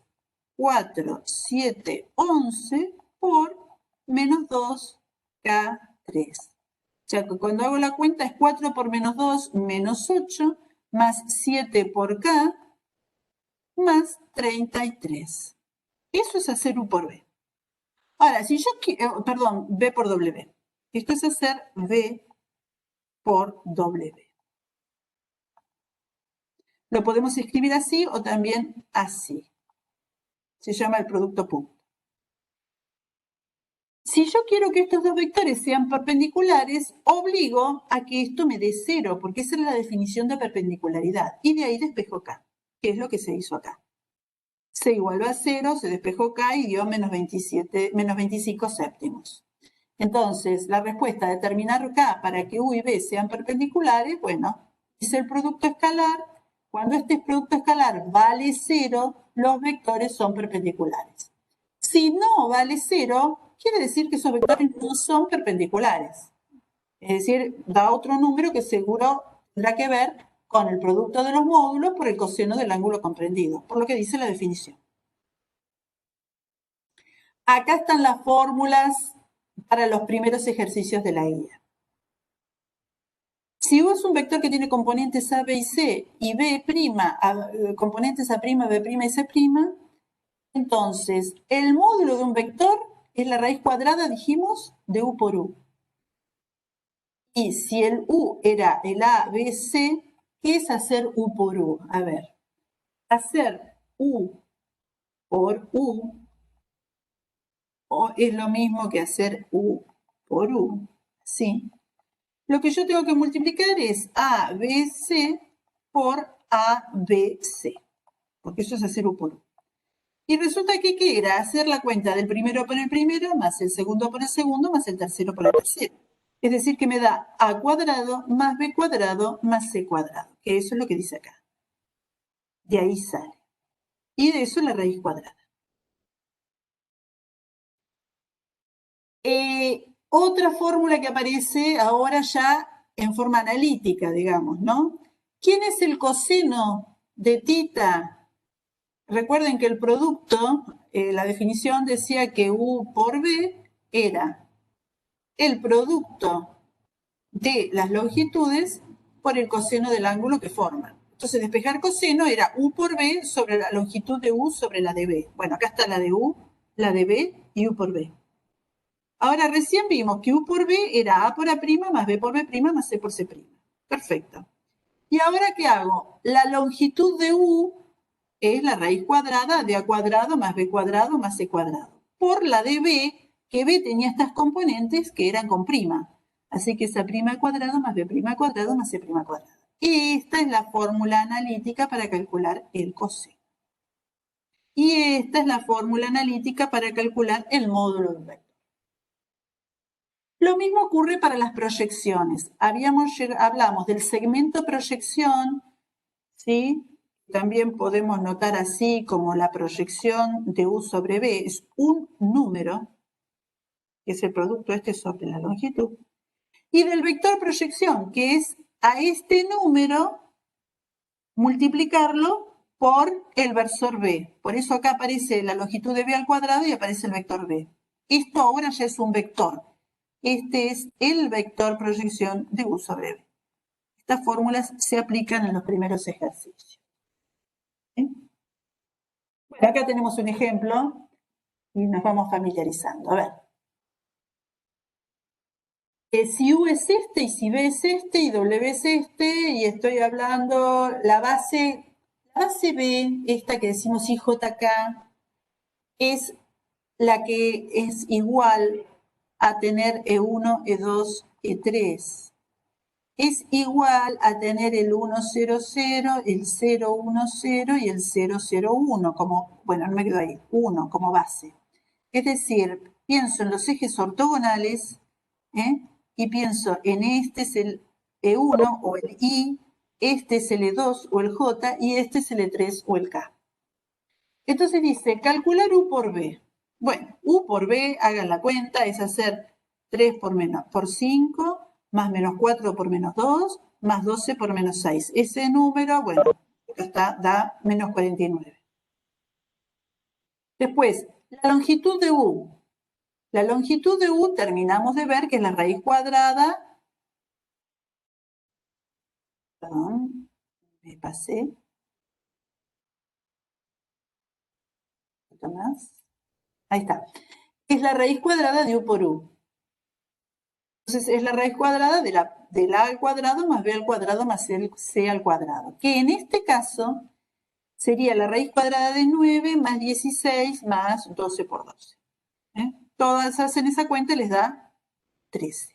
4, 7, 11 por menos 2K3. O sea que cuando hago la cuenta es 4 por menos 2, menos 8, más 7 por K, más 33. Eso es hacer U por B. Ahora, si yo quiero, perdón, B por W. Esto es hacer B por W. Lo podemos escribir así o también así. Se llama el producto punto. Si yo quiero que estos dos vectores sean perpendiculares, obligo a que esto me dé 0, porque esa es la definición de perpendicularidad. Y de ahí despejo K, que es lo que se hizo acá. C igual a 0, se despejó K y dio menos 25 séptimos. Entonces, la respuesta, determinar K para que U y B sean perpendiculares, bueno, es el producto escalar. Cuando este producto escalar vale 0, los vectores son perpendiculares. Si no vale 0, quiere decir que esos vectores no son perpendiculares. Es decir, da otro número que seguro tendrá que ver con el producto de los módulos por el coseno del ángulo comprendido, por lo que dice la definición. Acá están las fórmulas para los primeros ejercicios de la guía. Si U es un vector que tiene componentes A, B y C y B', componentes A', B' y C', entonces el módulo de un vector es la raíz cuadrada, dijimos, de U por U. Y si el U era el A, B, C, ¿qué es hacer U por U? A ver, hacer U por U es lo mismo que hacer U por U, ¿sí? Lo que yo tengo que multiplicar es ABC por ABC, porque eso es hacer U por U. Y resulta que, ¿qué era? Hacer la cuenta del primero por el primero, más el segundo por el segundo, más el tercero por el tercero. Es decir, que me da A cuadrado más B cuadrado más C cuadrado, que eso es lo que dice acá. De ahí sale. Y de eso la raíz cuadrada. Otra fórmula que aparece ahora ya en forma analítica, digamos, ¿no? ¿Quién es el coseno de θ? Recuerden que el producto, la definición decía que U por B era el producto de las longitudes por el coseno del ángulo que forman. Entonces, despejar coseno era U por B sobre la longitud de U sobre la de B. Bueno, acá está la de U, la de B y U por B. Ahora, recién vimos que U por B era A por A' más B por B' más C por C'. Perfecto. ¿Y ahora qué hago? La longitud de U es la raíz cuadrada de A cuadrado más B cuadrado más C cuadrado. Por la de B, que B tenía estas componentes que eran con prima. Así que es A' cuadrado más B' cuadrado más C' cuadrado. Esta es la fórmula analítica para calcular el coseno. Y esta es la fórmula analítica para calcular el módulo de un vector. Lo mismo ocurre para las proyecciones. Hablamos del segmento proyección, ¿sí? También podemos notar así como la proyección de U sobre B es un número, que es el producto este sobre la longitud, y del vector proyección, que es a este número multiplicarlo por el versor B. Por eso acá aparece la longitud de B al cuadrado y aparece el vector B. Esto ahora ya es un vector. Este es el vector proyección de U sobre B. Estas fórmulas se aplican en los primeros ejercicios. ¿Sí? Bueno, acá tenemos un ejemplo y nos vamos familiarizando. A ver. Si U es este y si B es este y W es este, y estoy hablando la base B, esta que decimos IJK, es la que es igual a tener E1, E2, E3. Es igual a tener el 1, 0, 0, el 0, 1, 0 y el 0, 0, 1, como, bueno, no me quedo ahí, 1 como base. Es decir, pienso en los ejes ortogonales, y pienso en este es el E1 o el I, este es el E2 o el J y este es el E3 o el K. Entonces dice, calcular U por B. Bueno, U por B, hagan la cuenta, es hacer 3 por 5, más menos 4 por menos 2, más 12 por menos 6. Ese número, bueno, acá da menos 49. Después, la longitud de U. La longitud de U terminamos de ver que es la raíz cuadrada. Perdón, me pasé. Un poquito más. Ahí está. Es la raíz cuadrada de U por U. Entonces es la raíz cuadrada de la A al cuadrado más B al cuadrado más C al cuadrado. Que en este caso sería la raíz cuadrada de 9 más 16 más 12 por 12. Todas hacen esa cuenta y les da 13.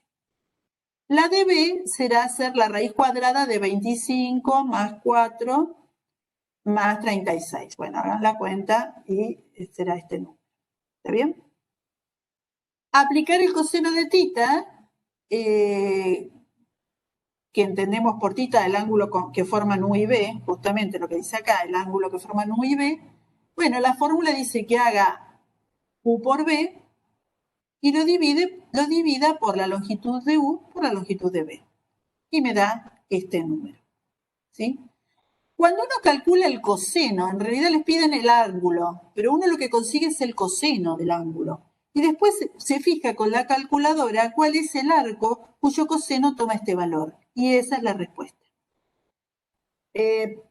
La de B será hacer la raíz cuadrada de 25 más 4 más 36. Bueno, hagan la cuenta y será este número. ¿Está bien? Aplicar el coseno de tita, que entendemos por tita el ángulo que forman U y B, justamente lo que dice acá, el ángulo que forman U y B. Bueno, la fórmula dice que haga U por B y lo divida por la longitud de U por la longitud de B. Y me da este número. ¿Sí? Cuando uno calcula el coseno, en realidad les piden el ángulo, pero uno lo que consigue es el coseno del ángulo. Y después se fija con la calculadora cuál es el arco cuyo coseno toma este valor. Y esa es la respuesta.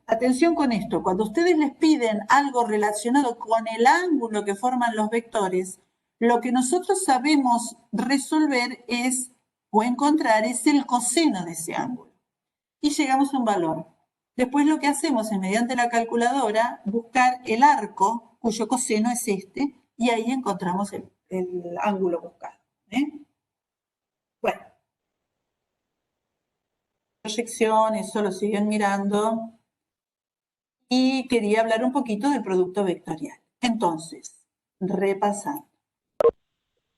Atención con esto, cuando ustedes les piden algo relacionado con el ángulo que forman los vectores, lo que nosotros sabemos resolver es, o encontrar, es el coseno de ese ángulo. Y llegamos a un valor. Después lo que hacemos es, mediante la calculadora, buscar el arco cuyo coseno es este, y ahí encontramos el ángulo buscado. Bueno. Proyecciones, eso lo siguen mirando. Y quería hablar un poquito del producto vectorial. Entonces, repasando.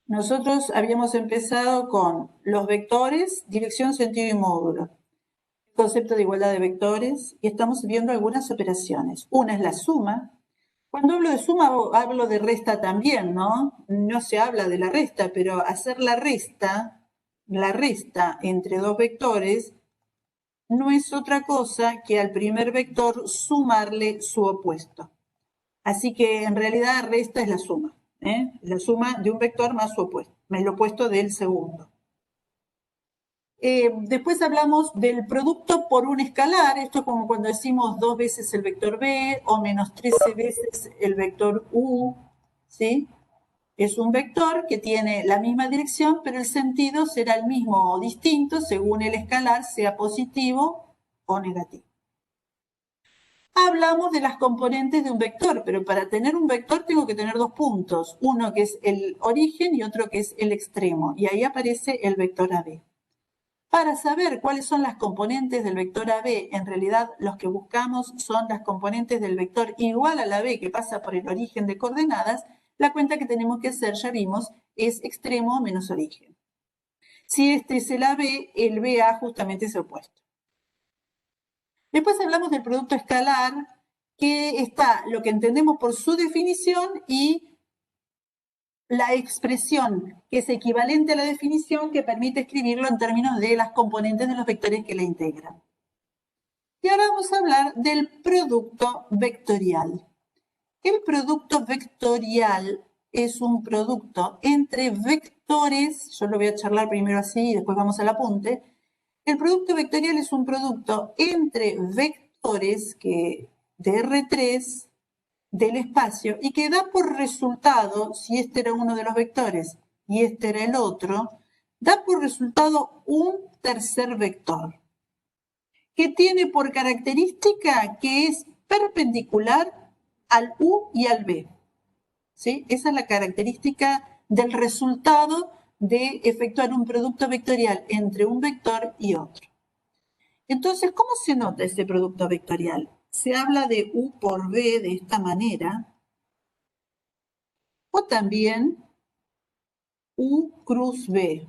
Nosotros habíamos empezado con los vectores, dirección, sentido y módulo. El concepto de igualdad de vectores, y estamos viendo algunas operaciones. Una es la suma. Cuando hablo de suma, hablo de resta también, ¿no? No se habla de la resta, pero hacer la resta entre dos vectores, no es otra cosa que al primer vector sumarle su opuesto. Así que en realidad resta es la suma. La suma de un vector más su opuesto, el opuesto del segundo. Después hablamos del producto por un escalar. Esto es como cuando decimos 2 veces el vector b o menos 13 veces el vector u, ¿sí? Es un vector que tiene la misma dirección, pero el sentido será el mismo o distinto según el escalar sea positivo o negativo. Hablamos de las componentes de un vector, pero para tener un vector tengo que tener 2 puntos, uno que es el origen y otro que es el extremo, y ahí aparece el vector AB. Para saber cuáles son las componentes del vector AB, en realidad los que buscamos son las componentes del vector igual a la B que pasa por el origen de coordenadas. La cuenta que tenemos que hacer, ya vimos, es extremo menos origen. Si este es el AB, el BA justamente es opuesto. Después hablamos del producto escalar, que está lo que entendemos por su definición y la expresión que es equivalente a la definición que permite escribirlo en términos de las componentes de los vectores que la integran. Y ahora vamos a hablar del producto vectorial. El producto vectorial es un producto entre vectores, yo lo voy a charlar primero así y después vamos al apunte. El producto vectorial es un producto entre vectores de R3 del espacio y que da por resultado, si este era uno de los vectores y este era el otro, da por resultado un tercer vector que tiene por característica que es perpendicular al U y al B. ¿Sí? Esa es la característica del resultado de efectuar un producto vectorial entre un vector y otro. Entonces, ¿cómo se nota ese producto vectorial? Se habla de U por B de esta manera, o también U cruz B.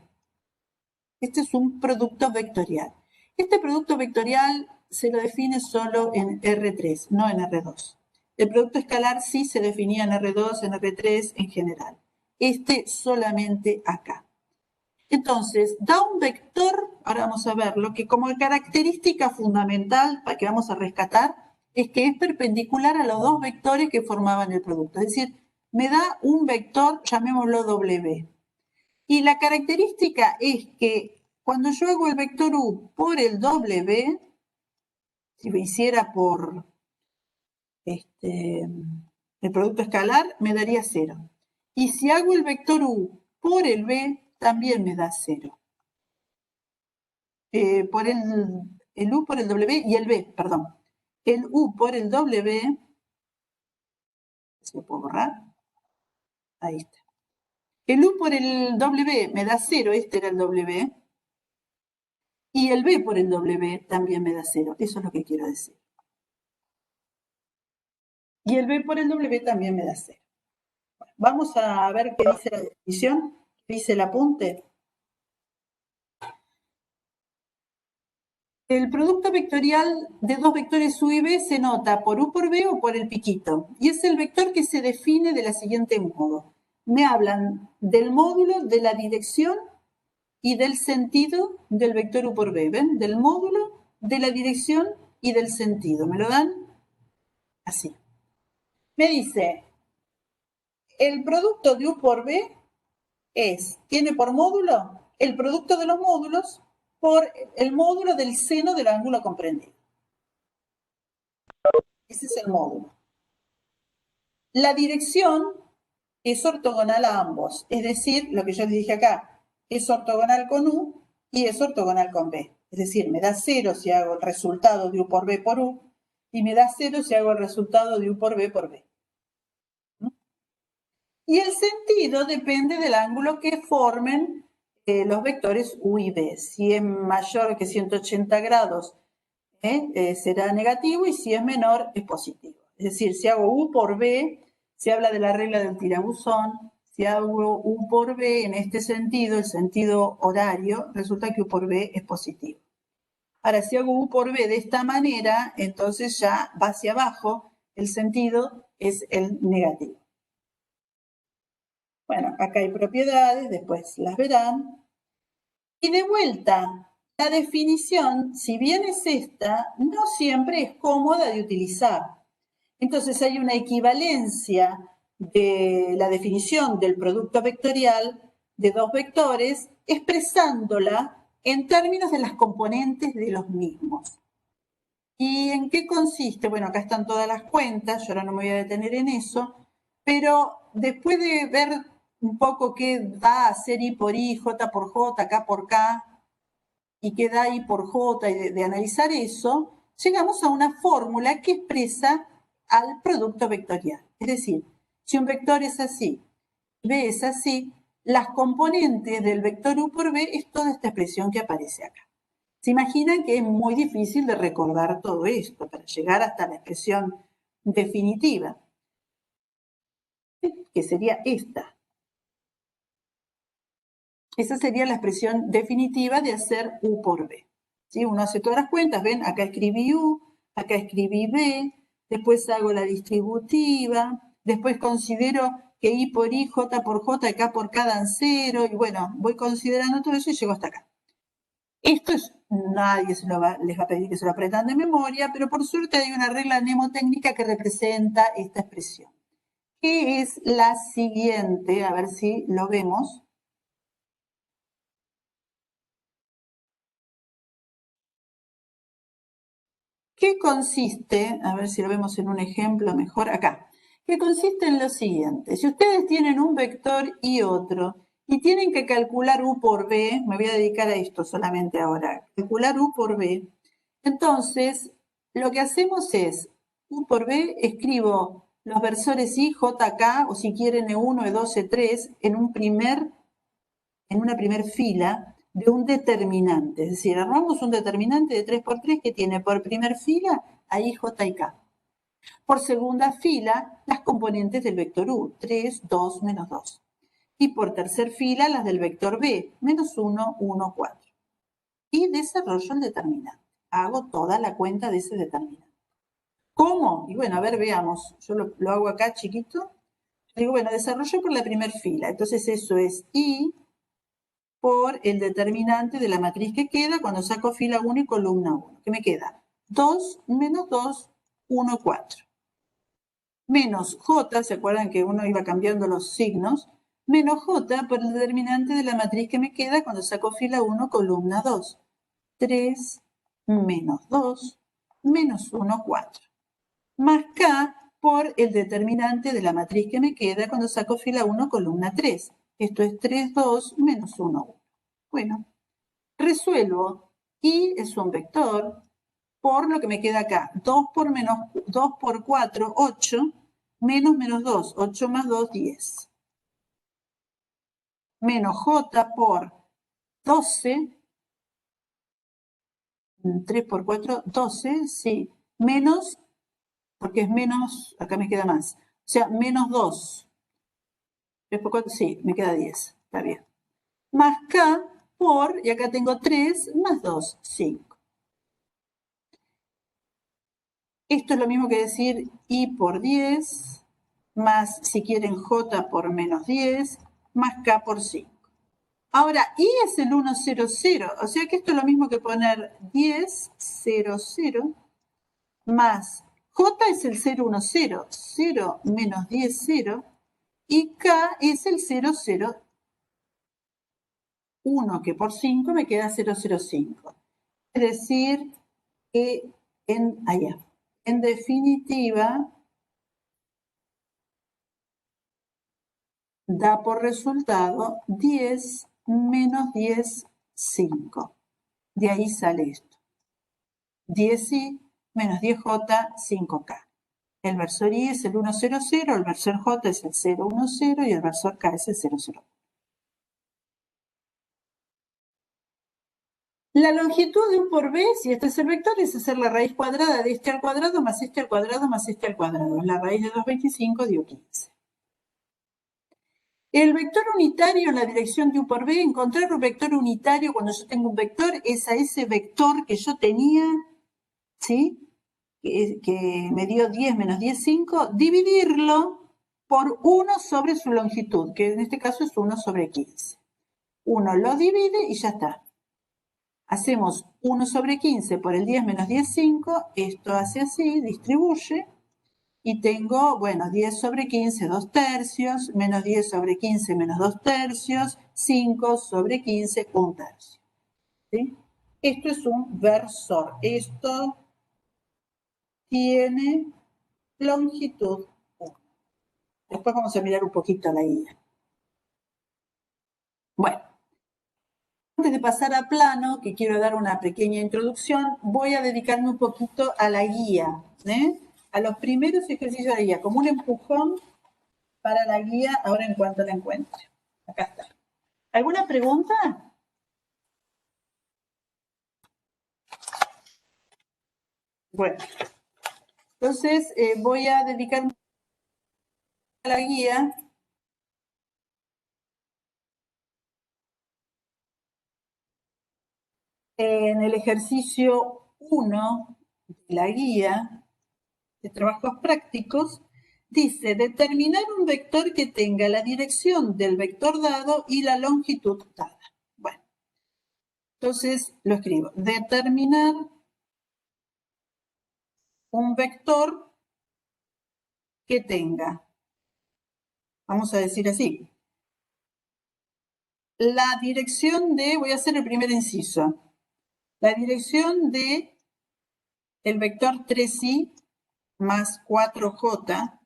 Este es un producto vectorial. Este producto vectorial se lo define solo en R3, no en R2. El producto escalar sí se definía en R2, en R3 en general. Este solamente acá. Entonces, da un vector, ahora vamos a verlo, que como característica fundamental que vamos a rescatar es que es perpendicular a los dos vectores que formaban el producto. Es decir, me da un vector, llamémoslo W. Y la característica es que cuando yo hago el vector U por el W, si lo hiciera por el producto escalar, me daría 0. Y si hago el vector U por el B, también me da 0. Por el U por el W y el B, perdón. El U por el W, ¿se lo puedo borrar? Ahí está. El U por el W me da 0, este era el W. Y el B por el W también me da 0. Eso es lo que quiero decir. Y el B por el W también me da 0. Bueno, vamos a ver qué dice la definición, qué dice el apunte. El producto vectorial de dos vectores U y B se nota por U por B o por el piquito. Y es el vector que se define de la siguiente modo. Me hablan del módulo, de la dirección y del sentido del vector U por B. ¿Ven? Del módulo, de la dirección y del sentido. ¿Me lo dan? Así. Me dice, el producto de U por B tiene por módulo el producto de los módulos por el módulo del seno del ángulo comprendido. Ese es el módulo. La dirección es ortogonal a ambos, es decir, lo que yo les dije acá, es ortogonal con U y es ortogonal con B. Es decir, me da 0 si hago el resultado de U por B por U y me da 0 si hago el resultado de U por B por B. Y el sentido depende del ángulo que formen los vectores U y B. Si es mayor que 180 grados será negativo y si es menor es positivo. Es decir, si hago U por B, se habla de la regla del tirabuzón. Si hago U por B en este sentido, el sentido horario, resulta que U por B es positivo. Ahora, si hago U por B de esta manera, entonces ya va hacia abajo, el sentido es el negativo. Bueno, acá hay propiedades, después las verán. Y de vuelta, la definición, si bien es esta, no siempre es cómoda de utilizar. Entonces hay una equivalencia de la definición del producto vectorial de dos vectores, expresándola en términos de las componentes de los mismos. ¿Y en qué consiste? Bueno, acá están todas las cuentas, yo ahora no me voy a detener en eso, pero después de ver un poco qué da hacer I por I, J por J, K por K, y qué da I por J, y de analizar eso, llegamos a una fórmula que expresa al producto vectorial. Es decir, si un vector es así, B es así, las componentes del vector U por B es toda esta expresión que aparece acá. Se imaginan que es muy difícil de recordar todo esto para llegar hasta la expresión definitiva, que sería esta. Esa sería la expresión definitiva de hacer U por B. ¿Sí? Uno hace todas las cuentas, ven, acá escribí U, acá escribí B, después hago la distributiva, después considero que I por I, J por J, K por K dan 0, y bueno, voy considerando todo eso y llego hasta acá. Esto es, nadie les va a pedir que se lo aprendan de memoria, pero por suerte hay una regla mnemotécnica que representa esta expresión, que es la siguiente, a ver si lo vemos. ¿Qué consiste? A ver si lo vemos en un ejemplo mejor acá. Que consiste en lo siguiente. Si ustedes tienen un vector y otro, y tienen que calcular U por B, me voy a dedicar a esto solamente ahora, calcular U por B, entonces lo que hacemos es, U por B, escribo los versores I, J, K, o si quieren E1, E2, E3, en una primer fila de un determinante. Es decir, armamos un determinante de 3×3 que tiene por primer fila a I, J y K. Por segunda fila, las componentes del vector U, 3, 2, menos 2. Y por tercer fila, las del vector B, menos 1, 1, 4. Y desarrollo el determinante. Hago toda la cuenta de ese determinante. ¿Cómo? Y bueno, a ver, veamos. Yo lo hago acá chiquito. Digo, bueno, desarrollo por la primera fila. Entonces eso es I por el determinante de la matriz que queda cuando saco fila 1 y columna 1. ¿Qué me queda? 2 menos 2, 1, 4. Menos J, ¿se acuerdan que uno iba cambiando los signos? Menos J por el determinante de la matriz que me queda cuando saco fila 1, columna 2. 3 menos 2, menos 1, 4. Más K por el determinante de la matriz que me queda cuando saco fila 1, columna 3. Esto es 3, 2, menos 1, 1. Bueno, resuelvo. I es un vector por lo que me queda acá. 2 por 4, 8, menos 2. 8 más 2, 10. Menos J por 12. 3 por 4, 12, sí. Menos, porque es menos, acá me queda más. O sea, menos 2. 3 por 4, sí, me queda 10. Está bien. Más K por, y acá tengo 3, más 2, 5. Esto es lo mismo que decir I por 10, más, si quieren, J por menos 10, más K por 5. Ahora, I es el 1, 0, 0, o sea que esto es lo mismo que poner 10, 0, 0, más J es el 0, 1, 0, 0 menos 10, 0, y K es el 0, 0, 1, que por 5 me queda 0, 0, 5. Es decir, que en definitiva, da por resultado 10 menos 10, 5. De ahí sale esto. 10i menos 10j, 5k. El versor i es el 1, 0, 0, el versor j es el 0, 1, 0 y el versor k es el 0, 0. La longitud de U por B, si este es el vector, es hacer la raíz cuadrada de este al cuadrado más este al cuadrado más este al cuadrado. La raíz de 225 dio 15. El vector unitario en la dirección de U por B, encontrar un vector unitario cuando yo tengo un vector es a ese vector que yo tenía, ¿sí? Que me dio 10 menos 10, 5, dividirlo por 1 sobre su longitud, que en este caso es 1 sobre 15. Uno lo divide y ya está. Hacemos 1 sobre 15 por el 10 menos 10, 5, esto hace así, distribuye, y tengo, bueno, 10 sobre 15, 2 tercios, menos 10 sobre 15, menos 2 tercios, 5 sobre 15, 1 tercio. ¿sí? Esto es un versor. Esto tiene longitud 1. Después vamos a mirar un poquito la guía. Bueno, antes de pasar a plano, que quiero dar una pequeña introducción, voy a dedicarme un poquito a la guía, a los primeros ejercicios de la guía, como un empujón para la guía ahora en cuanto la encuentre. Acá está. ¿Alguna pregunta? Bueno, entonces voy a dedicarme a la guía. En el ejercicio 1 de la guía de trabajos prácticos, dice determinar un vector que tenga la dirección del vector dado y la longitud dada. Bueno, entonces lo escribo. Determinar un vector que tenga, vamos a decir así, la dirección de, voy a hacer el primer inciso, la dirección de el vector 3i más 4j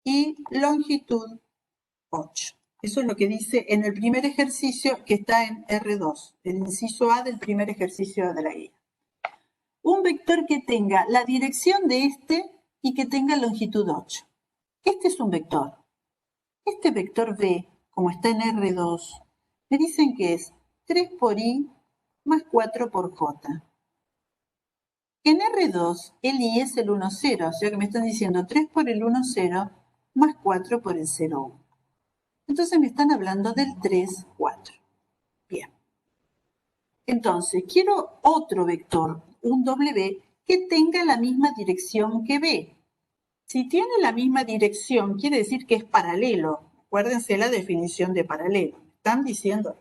y longitud 8. Eso es lo que dice en el primer ejercicio que está en R2, el inciso A del primer ejercicio de la guía. Un vector que tenga la dirección de este y que tenga longitud 8. Este es un vector. Este vector B, como está en R2, me dicen que es 3 por I más 4 por J. En R2, el I es el 1, 0, o sea que me están diciendo 3 por el 1, 0 más 4 por el 0, 1. Entonces me están hablando del 3, 4. Bien. Entonces, quiero otro vector, un W, que tenga la misma dirección que B. Si tiene la misma dirección, quiere decir que es paralelo. Acuérdense la definición de paralelo. Están diciendo.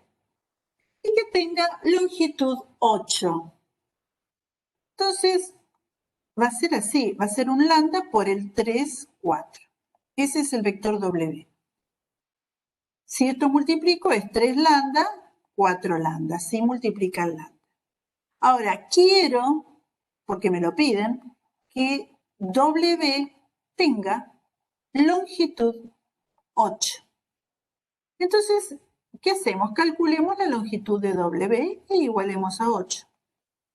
Y que tenga longitud 8. Entonces, va a ser así. Va a ser un lambda por el 3, 4. Ese es el vector W. Si esto multiplico es 3 lambda, 4 lambda. Así multiplica el lambda. Ahora, quiero, porque me lo piden, que W tenga longitud 8. Entonces, ¿qué hacemos? Calculemos la longitud de W e igualemos a 8.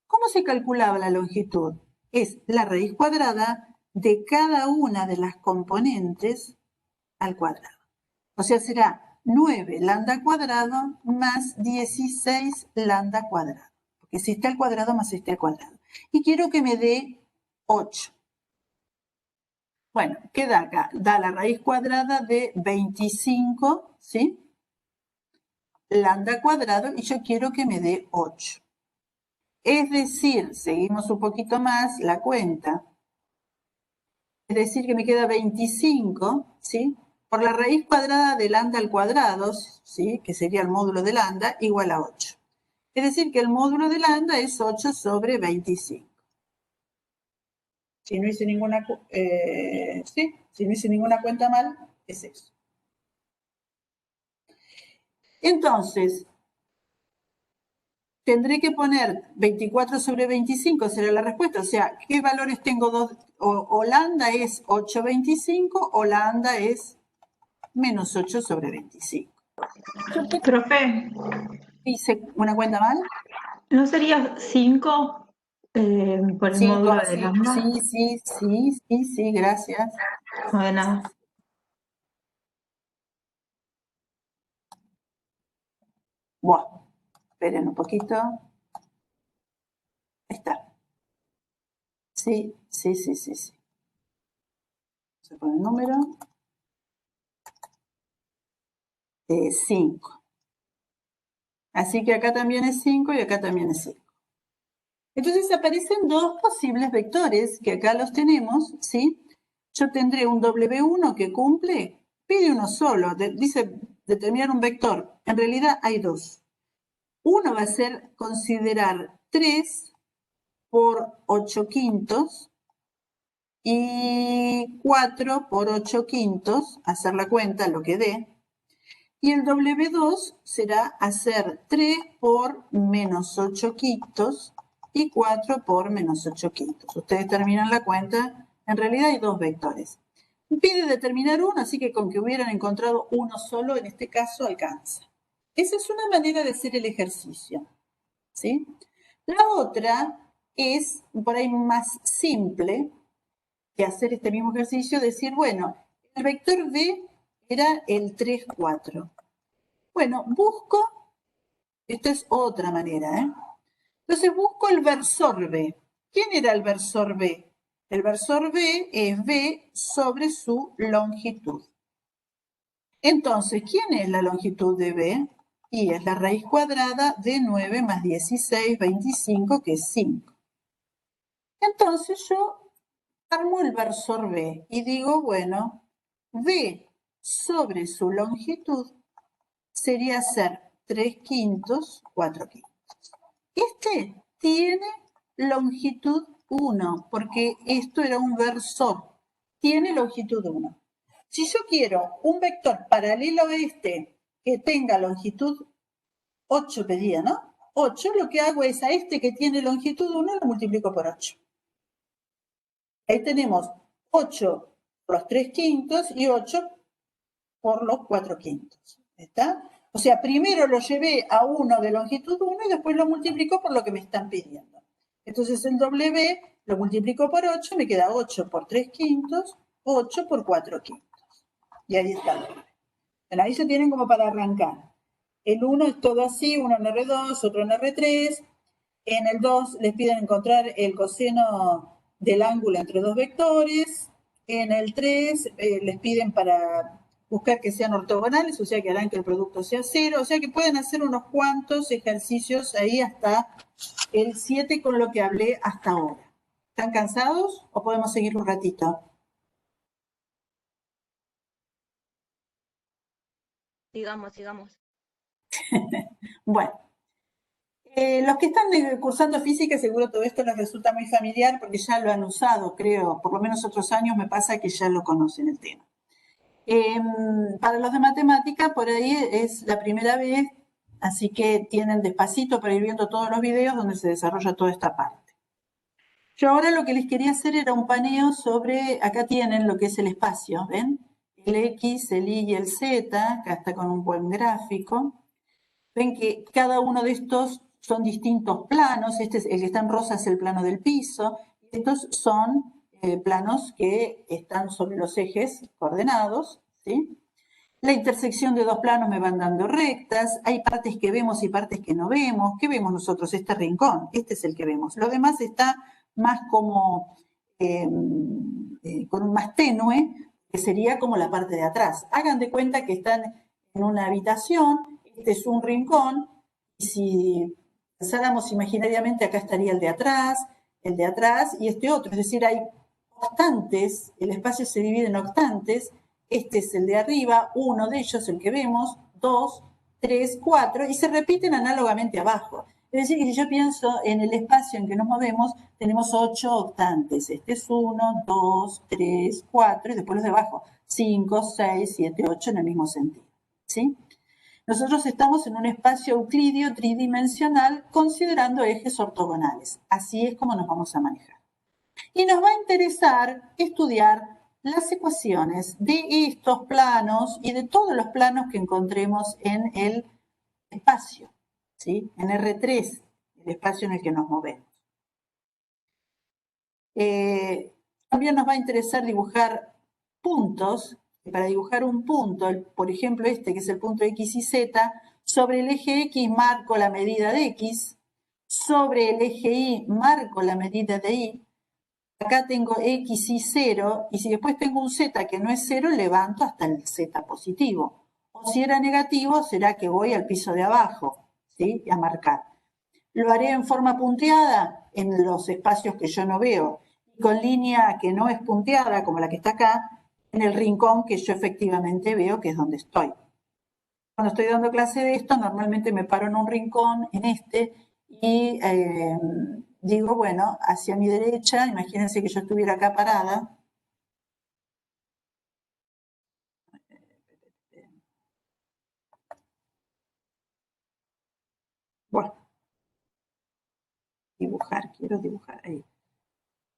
¿Cómo se calculaba la longitud? Es la raíz cuadrada de cada una de las componentes al cuadrado. O sea, será 9 lambda cuadrado más 16 lambda cuadrado. Porque si está al cuadrado más este al cuadrado. Y quiero que me dé 8. Bueno, ¿qué da acá? Da la raíz cuadrada de 25, ¿sí? Lambda cuadrado y yo quiero que me dé 8. Es decir, seguimos un poquito más la cuenta. Es decir, que me queda 25, ¿sí? Por la raíz cuadrada de lambda al cuadrado, ¿sí? Que sería el módulo de lambda, igual a 8. Es decir, que el módulo de lambda es 8 sobre 25. Si no hice ninguna, si no hice ninguna cuenta mal, es eso. Entonces, tendré que poner 24 sobre 25, será la respuesta. O sea, ¿qué valores tengo? O lambda es 8,25 o lambda es menos 8 sobre 25. Profe, ¿Hice una cuenta mal? ¿no sería 5 por el 5, módulo de sí, lambda? sí, gracias. No de nada. Bueno, esperen un poquito. Ahí está. Sí. Se pone el número. 5. Así que acá también es 5 y acá también es 5. Entonces aparecen dos posibles vectores, que acá los tenemos, ¿sí? Yo tendré un W1 que cumple, pide uno solo, dice determinar un vector. En realidad hay dos. Uno va a ser considerar 3 por 8 quintos y 4 por 8 quintos, hacer la cuenta, lo que dé. Y el W2 será hacer 3 por menos 8 quintos y 4 por menos 8 quintos. Ustedes terminan la cuenta, en realidad hay dos vectores. Me pide determinar uno, así que con que hubieran encontrado uno solo, en este caso alcanza. Esa es una manera de hacer el ejercicio, ¿sí? La otra es, por ahí más simple, que hacer este mismo ejercicio, decir, bueno, el vector B era el 3, 4. Bueno, busco, esta es otra manera, ¿eh? Entonces busco el versor B. ¿Quién era el versor B? El versor B es B sobre su longitud. Entonces, ¿quién es la longitud de B? Y es la raíz cuadrada de 9 más 16, 25, que es 5. Entonces yo armo el versor B y digo, bueno, B sobre su longitud sería ser 3 quintos, 4 quintos. Este tiene longitud 1, porque esto era un versor. Tiene longitud 1. Si yo quiero un vector paralelo a este que tenga longitud 8, pedía, ¿no? 8, lo que hago es a este que tiene longitud 1 lo multiplico por 8. Ahí tenemos 8 por los 3 quintos y 8 por los 4 quintos. ¿Está? O sea, primero lo llevé a uno de longitud 1 y después lo multiplico por lo que me están pidiendo. Entonces el W lo multiplico por 8, me queda 8 por 3 quintos, 8 por 4 quintos. Y ahí está. Bueno, ahí se tienen como para arrancar. El 1 es todo así, uno en R2, otro en R3. En el 2 les piden encontrar el coseno del ángulo entre dos vectores. En el 3 les piden para buscar que sean ortogonales, o sea que harán que el producto sea 0, o sea que pueden hacer unos cuantos ejercicios ahí hasta el 7 con lo que hablé hasta ahora. ¿Están cansados o podemos seguir un ratito? Sigamos. Bueno. Los que están cursando física, seguro todo esto les resulta muy familiar porque ya lo han usado, creo, por lo menos otros años me pasa que ya lo conocen el tema. Para los de matemática, por ahí es la primera vez, así que tienen despacito para ir viendo todos los videos donde se desarrolla toda esta parte. Yo ahora lo que les quería hacer era un paneo sobre, acá tienen lo que es el espacio, ¿ven? El X, el Y y el Z, acá está con un buen gráfico. Ven que cada uno de estos son distintos planos. Este es, el que está en rosa es el plano del piso. Estos son planos que están sobre los ejes coordenados, ¿sí? La intersección de dos planos me van dando rectas. Hay partes que vemos y partes que no vemos. ¿Qué vemos nosotros? Este rincón. Este es el que vemos. Lo demás está más como con un más tenue, que sería como la parte de atrás. Hagan de cuenta que están en una habitación. Este es un rincón, y si pensáramos imaginariamente, acá estaría el de atrás, y este otro. Es decir, hay octantes, el espacio se divide en octantes. Este es el de arriba, uno de ellos, el que vemos, 2, 3, 4, y se repiten análogamente abajo. Es decir, que si yo pienso en el espacio en que nos movemos, tenemos 8 octantes. Este es 1, 2, 3, 4, y después los de abajo, 5, 6, 7, 8, en el mismo sentido. ¿Sí? Nosotros estamos en un espacio euclidio tridimensional considerando ejes ortogonales. Así es como nos vamos a manejar. Y nos va a interesar estudiar las ecuaciones de estos planos y de todos los planos que encontremos en el espacio, ¿sí? En R3, el espacio en el que nos movemos. También nos va a interesar dibujar puntos. Para dibujar un punto, por ejemplo este que es el punto X y Z, sobre el eje X marco la medida de X, sobre el eje Y marco la medida de Y. Acá tengo X y 0, y si después tengo un Z que no es 0, levanto hasta el Z positivo. O si era negativo, será que voy al piso de abajo, ¿sí? A marcar. Lo haré en forma punteada en los espacios que yo no veo, y con línea que no es punteada, como la que está acá, en el rincón que yo efectivamente veo, que es donde estoy. Cuando estoy dando clase de esto, normalmente me paro en un rincón, en este, y digo, bueno, hacia mi derecha, imagínense que yo estuviera acá parada. quiero dibujar, ahí.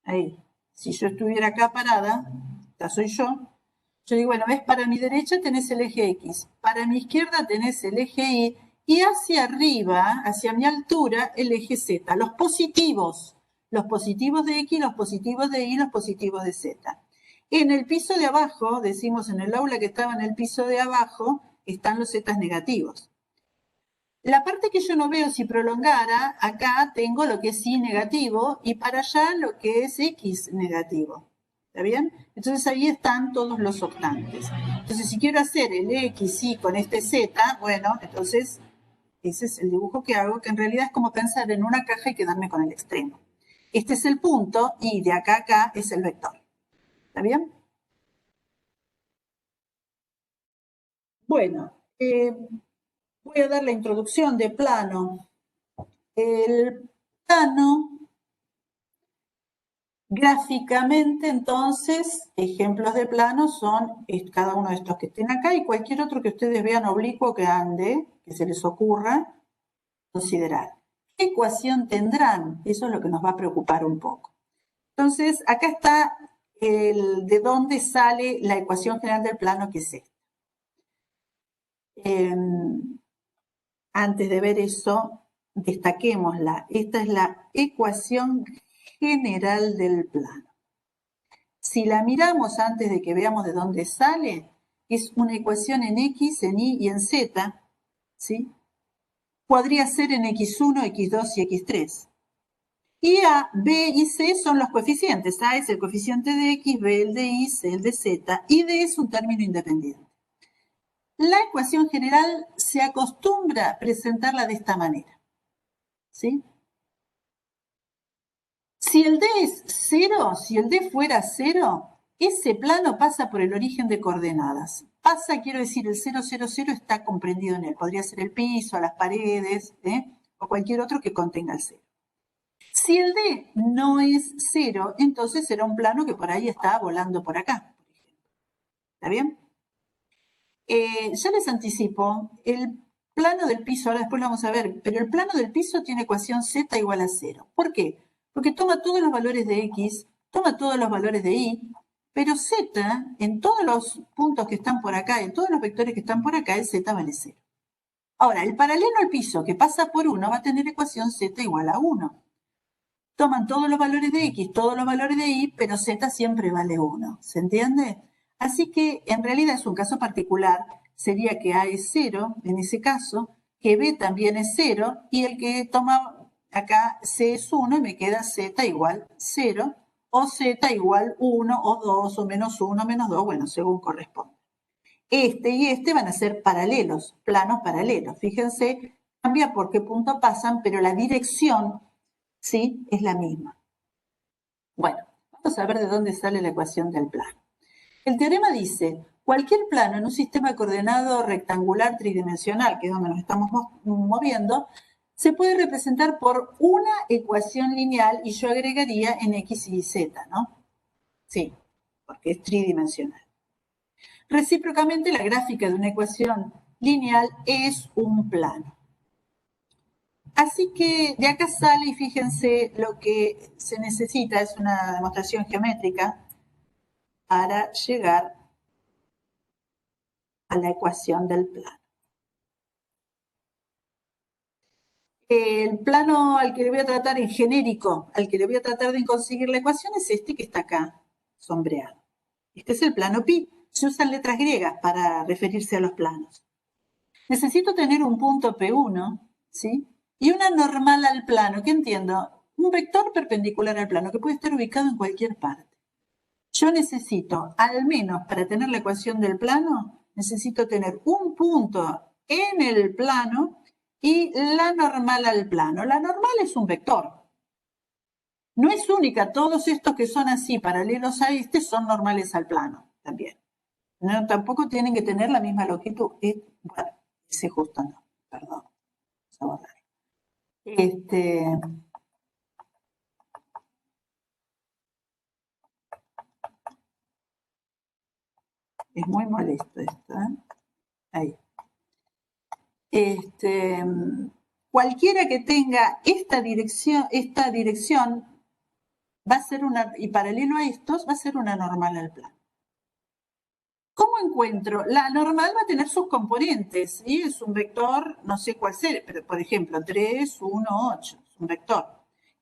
Ahí. Si yo estuviera acá parada, esta soy yo digo, bueno, ves, para mi derecha tenés el eje X, para mi izquierda tenés el eje Y, y hacia arriba, hacia mi altura, el eje Z, los positivos de X, los positivos de Y, los positivos de Z. En el piso de abajo, decimos en el aula que estaba en el piso de abajo, están los Z negativos. La parte que yo no veo, si prolongara, acá tengo lo que es Y negativo y para allá lo que es X negativo. ¿Está bien? Entonces ahí están todos los octantes. Entonces si quiero hacer el X, Y con este Z, bueno, entonces ese es el dibujo que hago, que en realidad es como pensar en una caja y quedarme con el extremo. Este es el punto y de acá a acá es el vector. ¿Está bien? Bueno, voy a dar la introducción de plano. El plano, gráficamente, entonces, ejemplos de plano son cada uno de estos que estén acá y cualquier otro que ustedes vean oblicuo que ande, que se les ocurra considerar. ¿Qué ecuación tendrán? Eso es lo que nos va a preocupar un poco. Entonces, acá está de dónde sale la ecuación general del plano, que es esta. Antes de ver eso, destaquémosla. Esta es la ecuación general del plano. Si la miramos antes de que veamos de dónde sale, es una ecuación en X, en Y y en Z, ¿sí? Podría ser en X1, X2 y X3. Y A, B y C son los coeficientes. A es el coeficiente de X, B el de Y, C el de Z, y D es un término independiente. La ecuación general se acostumbra a presentarla de esta manera, ¿sí? Si el D es 0, si el D fuera 0, ese plano pasa por el origen de coordenadas. Pasa, quiero decir, el 0, 0, 0 está comprendido en él. Podría ser el piso, las paredes, o cualquier otro que contenga el 0. Si el D no es 0, entonces será un plano que por ahí está volando por acá. ¿Está bien? Ya les anticipo, el plano del piso, ahora después lo vamos a ver, pero el plano del piso tiene ecuación Z igual a 0. ¿Por qué? Porque toma todos los valores de X, toma todos los valores de Y, pero Z, en todos los puntos que están por acá, en todos los vectores que están por acá, el Z vale 0. Ahora, el paralelo al piso que pasa por 1 va a tener ecuación Z igual a 1. Toman todos los valores de X, todos los valores de Y, pero Z siempre vale 1. ¿Se entiende? Así que en realidad es un caso particular. Sería que A es 0 en ese caso, que B también es 0 y el que toma acá C es 1 y me queda Z igual 0 o Z igual 1 o 2 o menos 1 menos 2, bueno, según corresponda. Este y este van a ser paralelos, planos paralelos. Fíjense, cambia por qué punto pasan, pero la dirección, ¿sí?, es la misma. Bueno, vamos a ver de dónde sale la ecuación del plano. El teorema dice, cualquier plano en un sistema coordenado rectangular tridimensional, que es donde nos estamos moviendo, se puede representar por una ecuación lineal y yo agregaría en X y Z, ¿no? Sí, porque es tridimensional. Recíprocamente, la gráfica de una ecuación lineal es un plano. Así que de acá sale, y fíjense, lo que se necesita es una demostración geométrica para llegar a la ecuación del plano. El plano al que le voy a tratar en genérico, al que le voy a tratar de conseguir la ecuación es este que está acá, sombreado. Este es el plano pi. Se usan letras griegas para referirse a los planos. Necesito tener un punto P1, ¿sí?, y una normal al plano. ¿Qué entiendo? Un vector perpendicular al plano que puede estar ubicado en cualquier parte. Yo necesito, al menos para tener la ecuación del plano, necesito tener un punto en el plano y la normal al plano. La normal es un vector. No es única, todos estos que son así, paralelos a este, son normales al plano también. No, tampoco tienen que tener la misma longitud. Bueno, ese justo no, perdón. Vamos a borrar. Es muy molesto esto, ¿eh? Ahí. cualquiera que tenga esta dirección va a ser una, y paralelo a estos, va a ser una normal al plano. ¿Cómo encuentro? La normal va a tener sus componentes, ¿sí? Es un vector, no sé cuál ser, pero por ejemplo, 3, 1, 8, es un vector.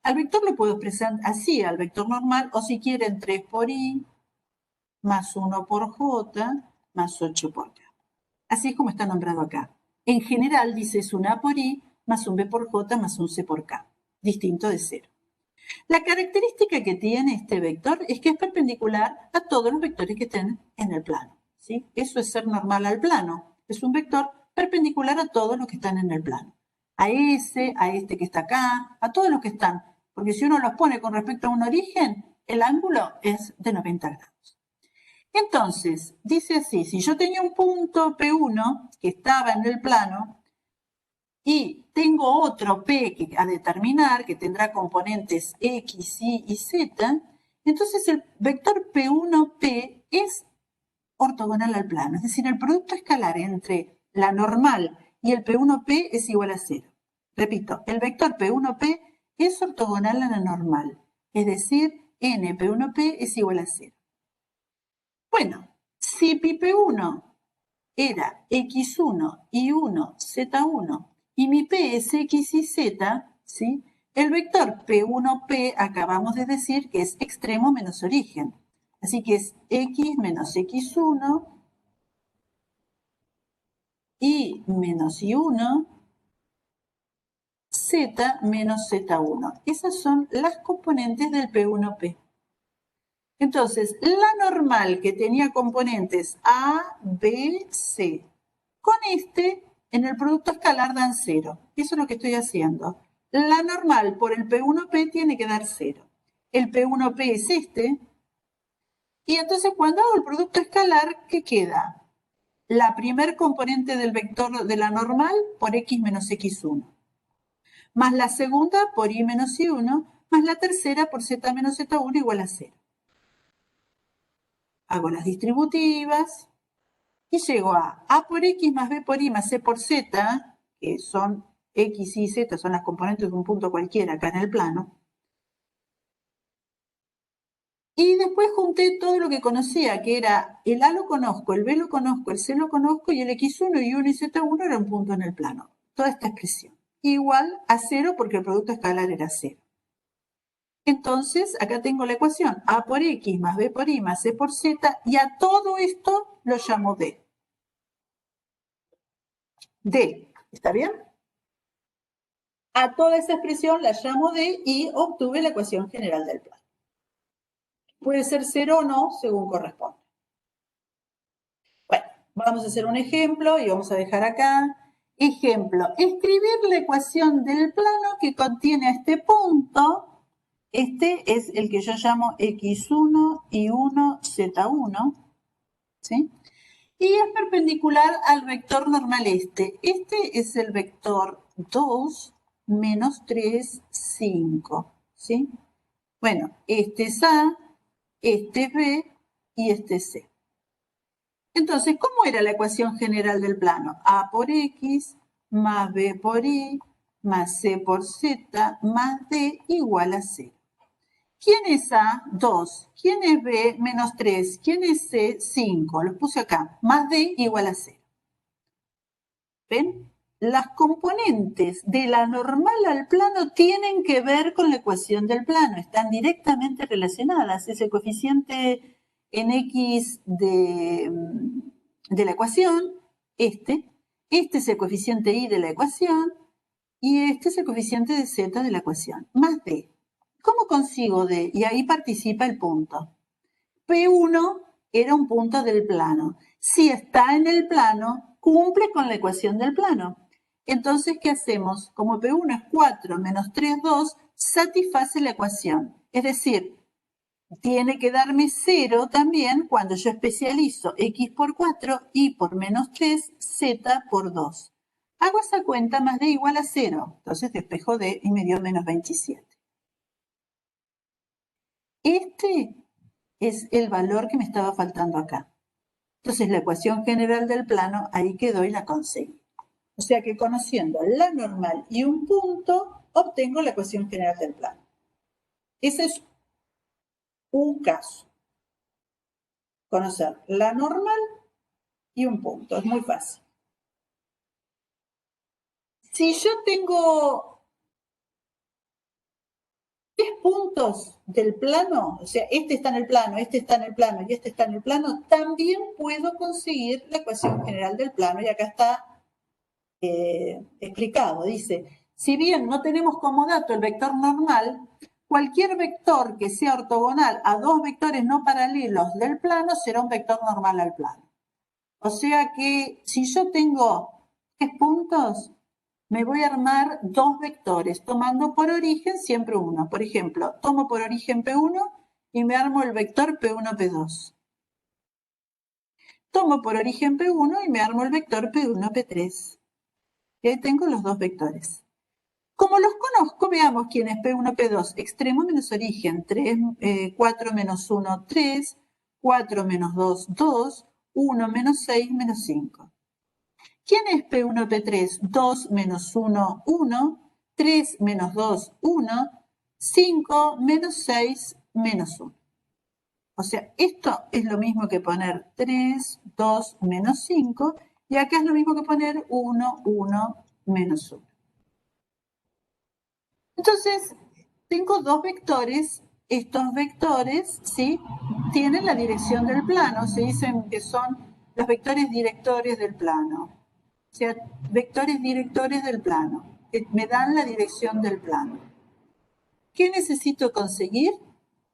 Al vector lo puedo expresar así, al vector normal, o si quieren 3 por i, más 1 por j, más 8 por k. Así es como está nombrado acá. En general dice es un a por i, más un b por j, más un c por k, distinto de 0. La característica que tiene este vector es que es perpendicular a todos los vectores que estén en el plano, ¿sí? Eso es ser normal al plano. Es un vector perpendicular a todos los que están en el plano. A ese, a este que está acá, a todos los que están. Porque si uno los pone con respecto a un origen, el ángulo es de 90 grados. Entonces, dice así, si yo tenía un punto P1 que estaba en el plano, y tengo otro P que a determinar, que tendrá componentes X, Y y Z, entonces el vector P1P es ortogonal al plano. Es decir, el producto escalar entre la normal y el P1P es igual a 0. Repito, el vector P1P es ortogonal a la normal. Es decir, NP1P es igual a 0. Bueno, si mi P1 era X1, Y1, Z1, y mi P es X y Z, ¿sí? El vector P1P acabamos de decir que es extremo menos origen. Así que es X menos X1, Y menos Y1, Z menos Z1. Esas son las componentes del P1P. Entonces, la normal que tenía componentes A, B, C, con este en el producto escalar dan 0. Eso es lo que estoy haciendo. La normal por el P1P tiene que dar 0. El P1P es este. Y entonces cuando hago el producto escalar, ¿qué queda? La primer componente del vector de la normal por X menos X1. Más la segunda por Y menos Y1, más la tercera por Z menos Z1 igual a 0. Hago las distributivas y llego a por X más B por Y más C por Z, que son X, Y, Z, son las componentes de un punto cualquiera acá en el plano. Y después junté todo lo que conocía, que era el A lo conozco, el B lo conozco, el C lo conozco y el X1, Y1 y Z1 era un punto en el plano. Toda esta expresión. Igual a 0 porque el producto escalar era 0. Entonces, acá tengo la ecuación A por X más B por Y más C por Z y a todo esto lo llamo D. D, ¿está bien? A toda esa expresión la llamo D y obtuve la ecuación general del plano. Puede ser 0 o no, según corresponde. Bueno, vamos a hacer un ejemplo y vamos a dejar acá. Ejemplo, escribir la ecuación del plano que contiene a este punto. Este es el que yo llamo X1, Y1, Z1. ¿Sí? Y es perpendicular al vector normal este. Este es el vector 2, menos 3, 5. ¿Sí? Bueno, este es A, este es B y este es C. Entonces, ¿cómo era la ecuación general del plano? A por X más B por Y más C por Z más D igual a 0. ¿Quién es A? 2. ¿Quién es B? Menos 3. ¿Quién es C? 5. Los puse acá. Más D igual a 0. ¿Ven? Las componentes de la normal al plano tienen que ver con la ecuación del plano. Están directamente relacionadas. Ese coeficiente en X de la ecuación, este es el coeficiente Y de la ecuación y este es el coeficiente de Z de la ecuación, más D. ¿Cómo consigo D? Y ahí participa el punto. P1 era un punto del plano. Si está en el plano, cumple con la ecuación del plano. Entonces, ¿qué hacemos? Como P1 es 4 menos 3, 2, satisface la ecuación. Es decir, tiene que darme 0 también cuando yo especializo X por 4, Y por menos 3, Z por 2. Hago esa cuenta más D igual a 0. Entonces despejo D y me dio menos 27. Este es el valor que me estaba faltando acá. Entonces la ecuación general del plano ahí quedó y la conseguí. O sea que conociendo la normal y un punto, obtengo la ecuación general del plano. Ese es un caso. Conocer la normal y un punto. Es muy fácil. Si yo tengo 3 puntos del plano, o sea, este está en el plano, este está en el plano y este está en el plano, también puedo conseguir la ecuación general del plano. Y acá está explicado. Dice, si bien no tenemos como dato el vector normal, cualquier vector que sea ortogonal a 2 vectores no paralelos del plano será un vector normal al plano. O sea que si yo tengo 3 puntos, me voy a armar 2 vectores, tomando por origen siempre uno. Por ejemplo, tomo por origen P1 y me armo el vector P1, P2. Tomo por origen P1 y me armo el vector P1, P3. Y ahí tengo los 2 vectores. Como los conozco, veamos quién es P1, P2. Extremo menos origen, 4 menos 1, 3, 4 menos 2, 2, 1 menos 6, menos 5. ¿Quién es P1, P3? 2 menos 1, 1, 3 menos 2, 1, 5 menos 6, menos 1. O sea, esto es lo mismo que poner 3, 2 menos 5, y acá es lo mismo que poner 1, 1 menos 1. Entonces, tengo 2 vectores. Estos vectores, ¿sí?, tienen la dirección del plano. Se dicen que son los vectores directores del plano. O sea, vectores directores del plano, que me dan la dirección del plano. ¿Qué necesito conseguir?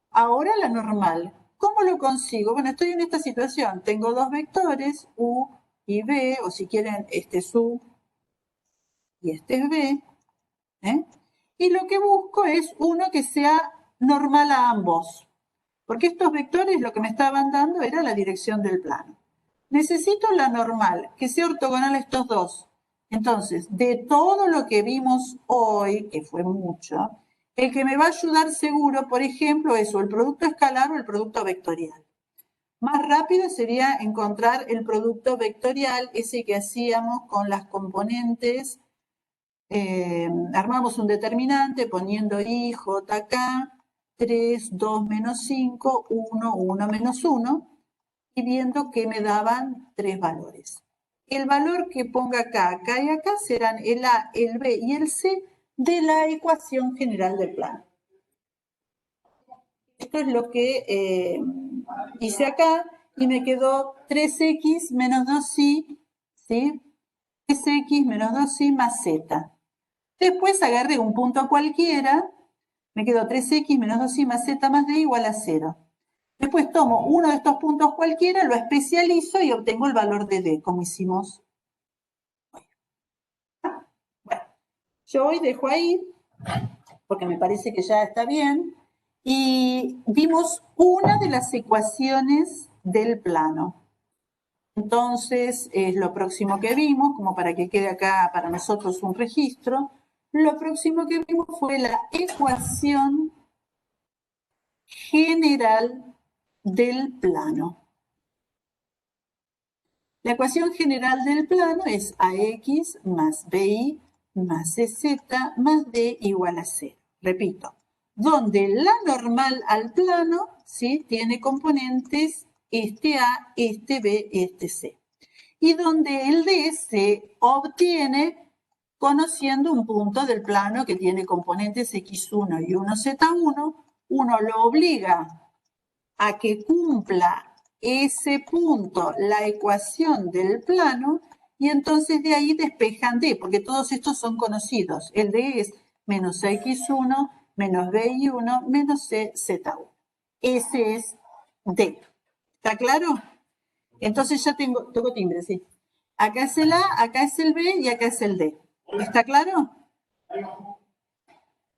Ahora la normal. ¿Cómo lo consigo? Bueno, estoy en esta situación. Tengo 2 vectores, U y B, o si quieren, este es U y este es B. Y lo que busco es uno que sea normal a ambos. Porque estos vectores lo que me estaban dando era la dirección del plano. Necesito la normal, que sea ortogonal a estos dos. Entonces, de todo lo que vimos hoy, que fue mucho, el que me va a ayudar seguro, por ejemplo, es o el producto escalar o el producto vectorial. Más rápido sería encontrar el producto vectorial, ese que hacíamos con las componentes. Armamos un determinante poniendo I, J, K, 3, 2 menos 5, 1, 1 menos 1, y viendo que me daban 3 valores. El valor que ponga acá, acá y acá serán el A, el B y el C de la ecuación general del plano. Esto es lo que hice acá y me quedó 3x menos 2y, ¿sí? 3x menos 2y más z. Después agarré un punto cualquiera, me quedó 3x menos 2y más z más d igual a 0. Después tomo uno de estos puntos cualquiera, lo especializo y obtengo el valor de d, como hicimos hoy. Bueno, yo hoy dejo ahí, porque me parece que ya está bien, y vimos una de las ecuaciones del plano. Entonces, es lo próximo que vimos, como para que quede acá para nosotros un registro. Lo próximo que vimos fue la ecuación general del plano. La ecuación general del plano es AX más BY más CZ más D igual a 0. Repito, donde la normal al plano, ¿sí?, tiene componentes este A, este B, este C. Y donde el D se obtiene conociendo un punto del plano que tiene componentes X1 y 1Z1, uno lo obliga a que cumpla ese punto la ecuación del plano y entonces de ahí despejan D, porque todos estos son conocidos. El D es menos X1 menos BY1 menos CZ1. Ese es D. ¿Está claro? Entonces ya tengo timbre, sí. Acá es el A, acá es el B y acá es el D. ¿Está claro?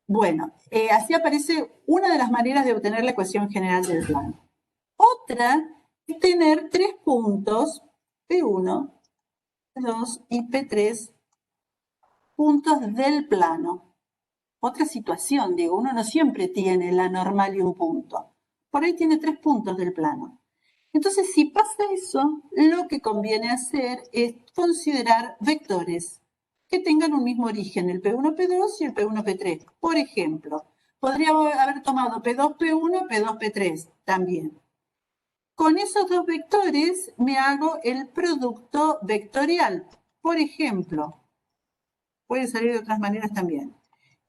Bueno, así aparece una de las maneras de obtener la ecuación general del plano. Otra es tener 3 puntos, P1, P2 y P3, puntos del plano. Otra situación, digo, uno no siempre tiene la normal y un punto. Por ahí tiene 3 puntos del plano. Entonces, si pasa eso, lo que conviene hacer es considerar vectores. que tengan un mismo origen, el P1, P2 y el P1, P3. Por ejemplo, podría haber tomado P2, P1, P2, P3 también. Con esos dos vectores me hago el producto vectorial. Por ejemplo, puede salir de otras maneras también.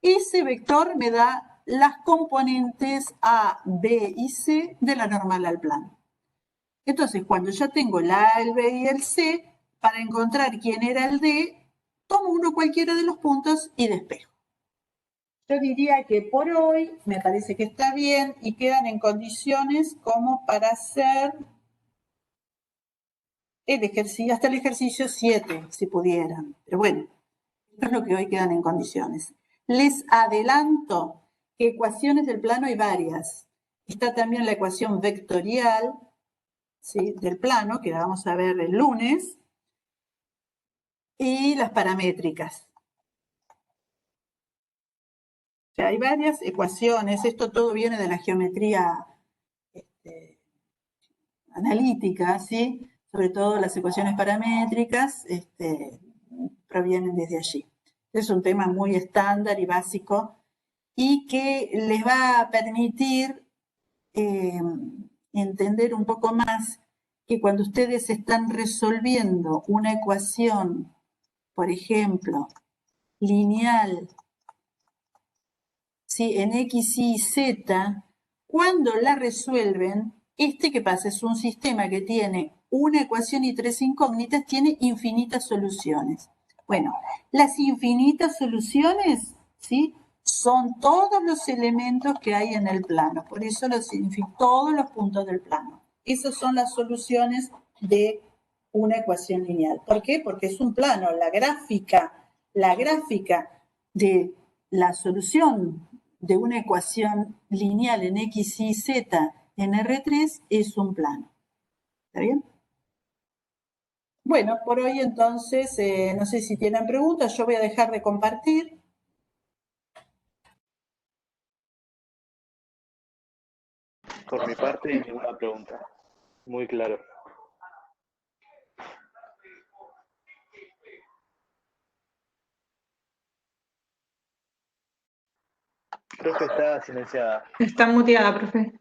Ese vector me da las componentes A, B y C de la normal al plano. Entonces, cuando ya tengo el A, el B y el C, para encontrar quién era el D, tomo uno cualquiera de los puntos y despejo. Yo diría que por hoy me parece que está bien y quedan en condiciones como para hacer el ejercicio, hasta el ejercicio 7, si pudieran. Pero bueno, esto es lo que hoy quedan en condiciones. Les adelanto que ecuaciones del plano hay varias. Está también la ecuación vectorial, ¿sí?, del plano, que la vamos a ver el lunes, y las paramétricas. O sea, hay varias ecuaciones, esto todo viene de la geometría analítica, ¿sí? Sobre todo las ecuaciones paramétricas provienen desde allí. Es un tema muy estándar y básico y que les va a permitir entender un poco más que cuando ustedes están resolviendo una ecuación, por ejemplo, lineal, ¿sí?, en X, Y, Z, cuando la resuelven, ¿qué pasa? Es un sistema que tiene una ecuación y tres incógnitas, tiene infinitas soluciones. Bueno, las infinitas soluciones, ¿sí?, son todos los elementos que hay en el plano, por eso todos los puntos del plano. Esas son las soluciones de una ecuación lineal. ¿Por qué? Porque es un plano. La gráfica de la solución de una ecuación lineal en X, Y, Z en R3 es un plano. ¿Está bien? Bueno, por hoy entonces, no sé si tienen preguntas, yo voy a dejar de compartir. Por mi parte, ninguna pregunta. Muy claro. Profe, está silenciada. Está muteada, profe.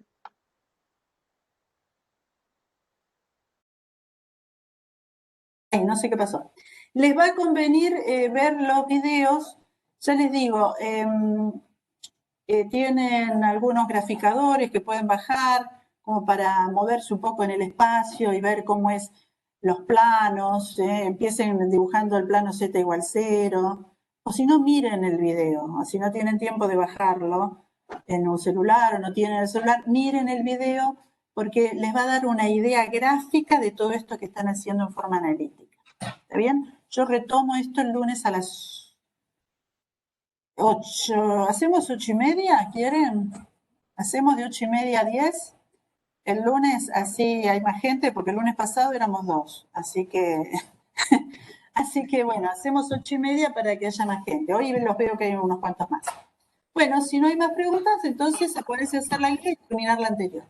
Ay, no sé qué pasó. Les va a convenir ver los videos, ya les digo, tienen algunos graficadores que pueden bajar como para moverse un poco en el espacio y ver cómo es los planos, empiecen dibujando el plano Z igual 0, o si no, miren el video, o si no tienen tiempo de bajarlo en un celular o no tienen el celular, miren el video porque les va a dar una idea gráfica de todo esto que están haciendo en forma analítica. ¿Está bien? Yo retomo esto el lunes a las 8. ¿Hacemos 8:30? ¿Quieren? ¿Hacemos de 8:30 a 10? El lunes así hay más gente, porque el lunes pasado éramos 2. Así que bueno, hacemos 8:30 para que haya más gente. Hoy los veo que hay unos cuantos más. Bueno, si no hay más preguntas, entonces acuérdense de hacer la guía y terminar la anterior.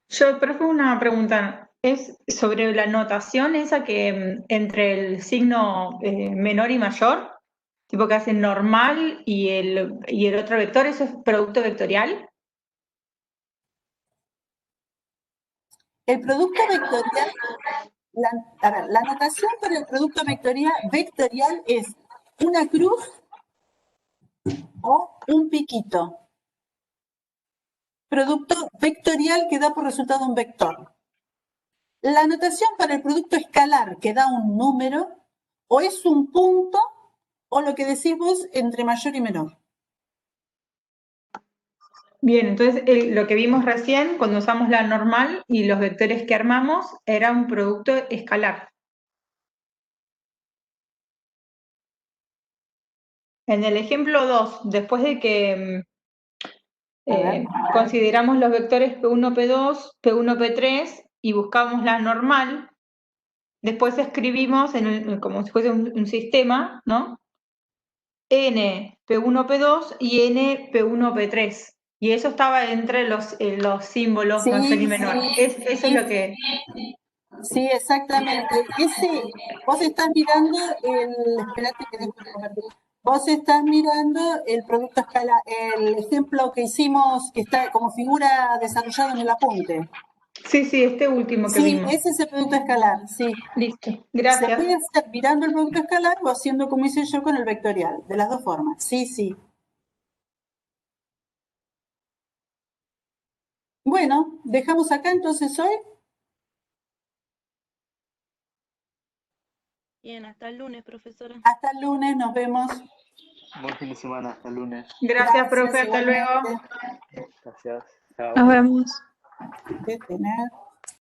Yo, profe, una pregunta. Es sobre la notación esa que entre el signo menor y mayor, tipo que hace normal y el otro vector, ¿eso es producto vectorial? El producto vectorial, la notación para el producto vectorial es una cruz o un piquito. Producto vectorial que da por resultado un vector. La notación para el producto escalar que da un número o es un punto o lo que decís vos entre mayor y menor. Bien, entonces lo que vimos recién cuando usamos la normal y los vectores que armamos era un producto escalar. En el ejemplo 2, después de que consideramos los vectores P1, P2, P1, P3 y buscamos la normal, después escribimos como si fuese un sistema, ¿no? N, P1, P2 y N, P1, P3. Y eso estaba entre los símbolos Sí, mayor y menor. sí, Eso es lo que... Sí, exactamente. Ese, vos estás mirando espérate que dejo de compartir. Vos estás mirando el producto escala, el ejemplo que hicimos, que está como figura desarrollado en el apunte. Sí, sí, este último que Sí, vimos. ese es el producto escalar, sí. Listo, Se gracias. puede hacer mirando el producto escalar o haciendo como hice yo con el vectorial, de las dos formas. Sí, sí. Bueno, dejamos acá entonces hoy. Bien, hasta el lunes, profesora. Hasta el lunes, nos vemos. Buen fin de semana, hasta el lunes. Gracias, profe, hasta igualmente. luego. Gracias. Chao. Nos vemos. Detener.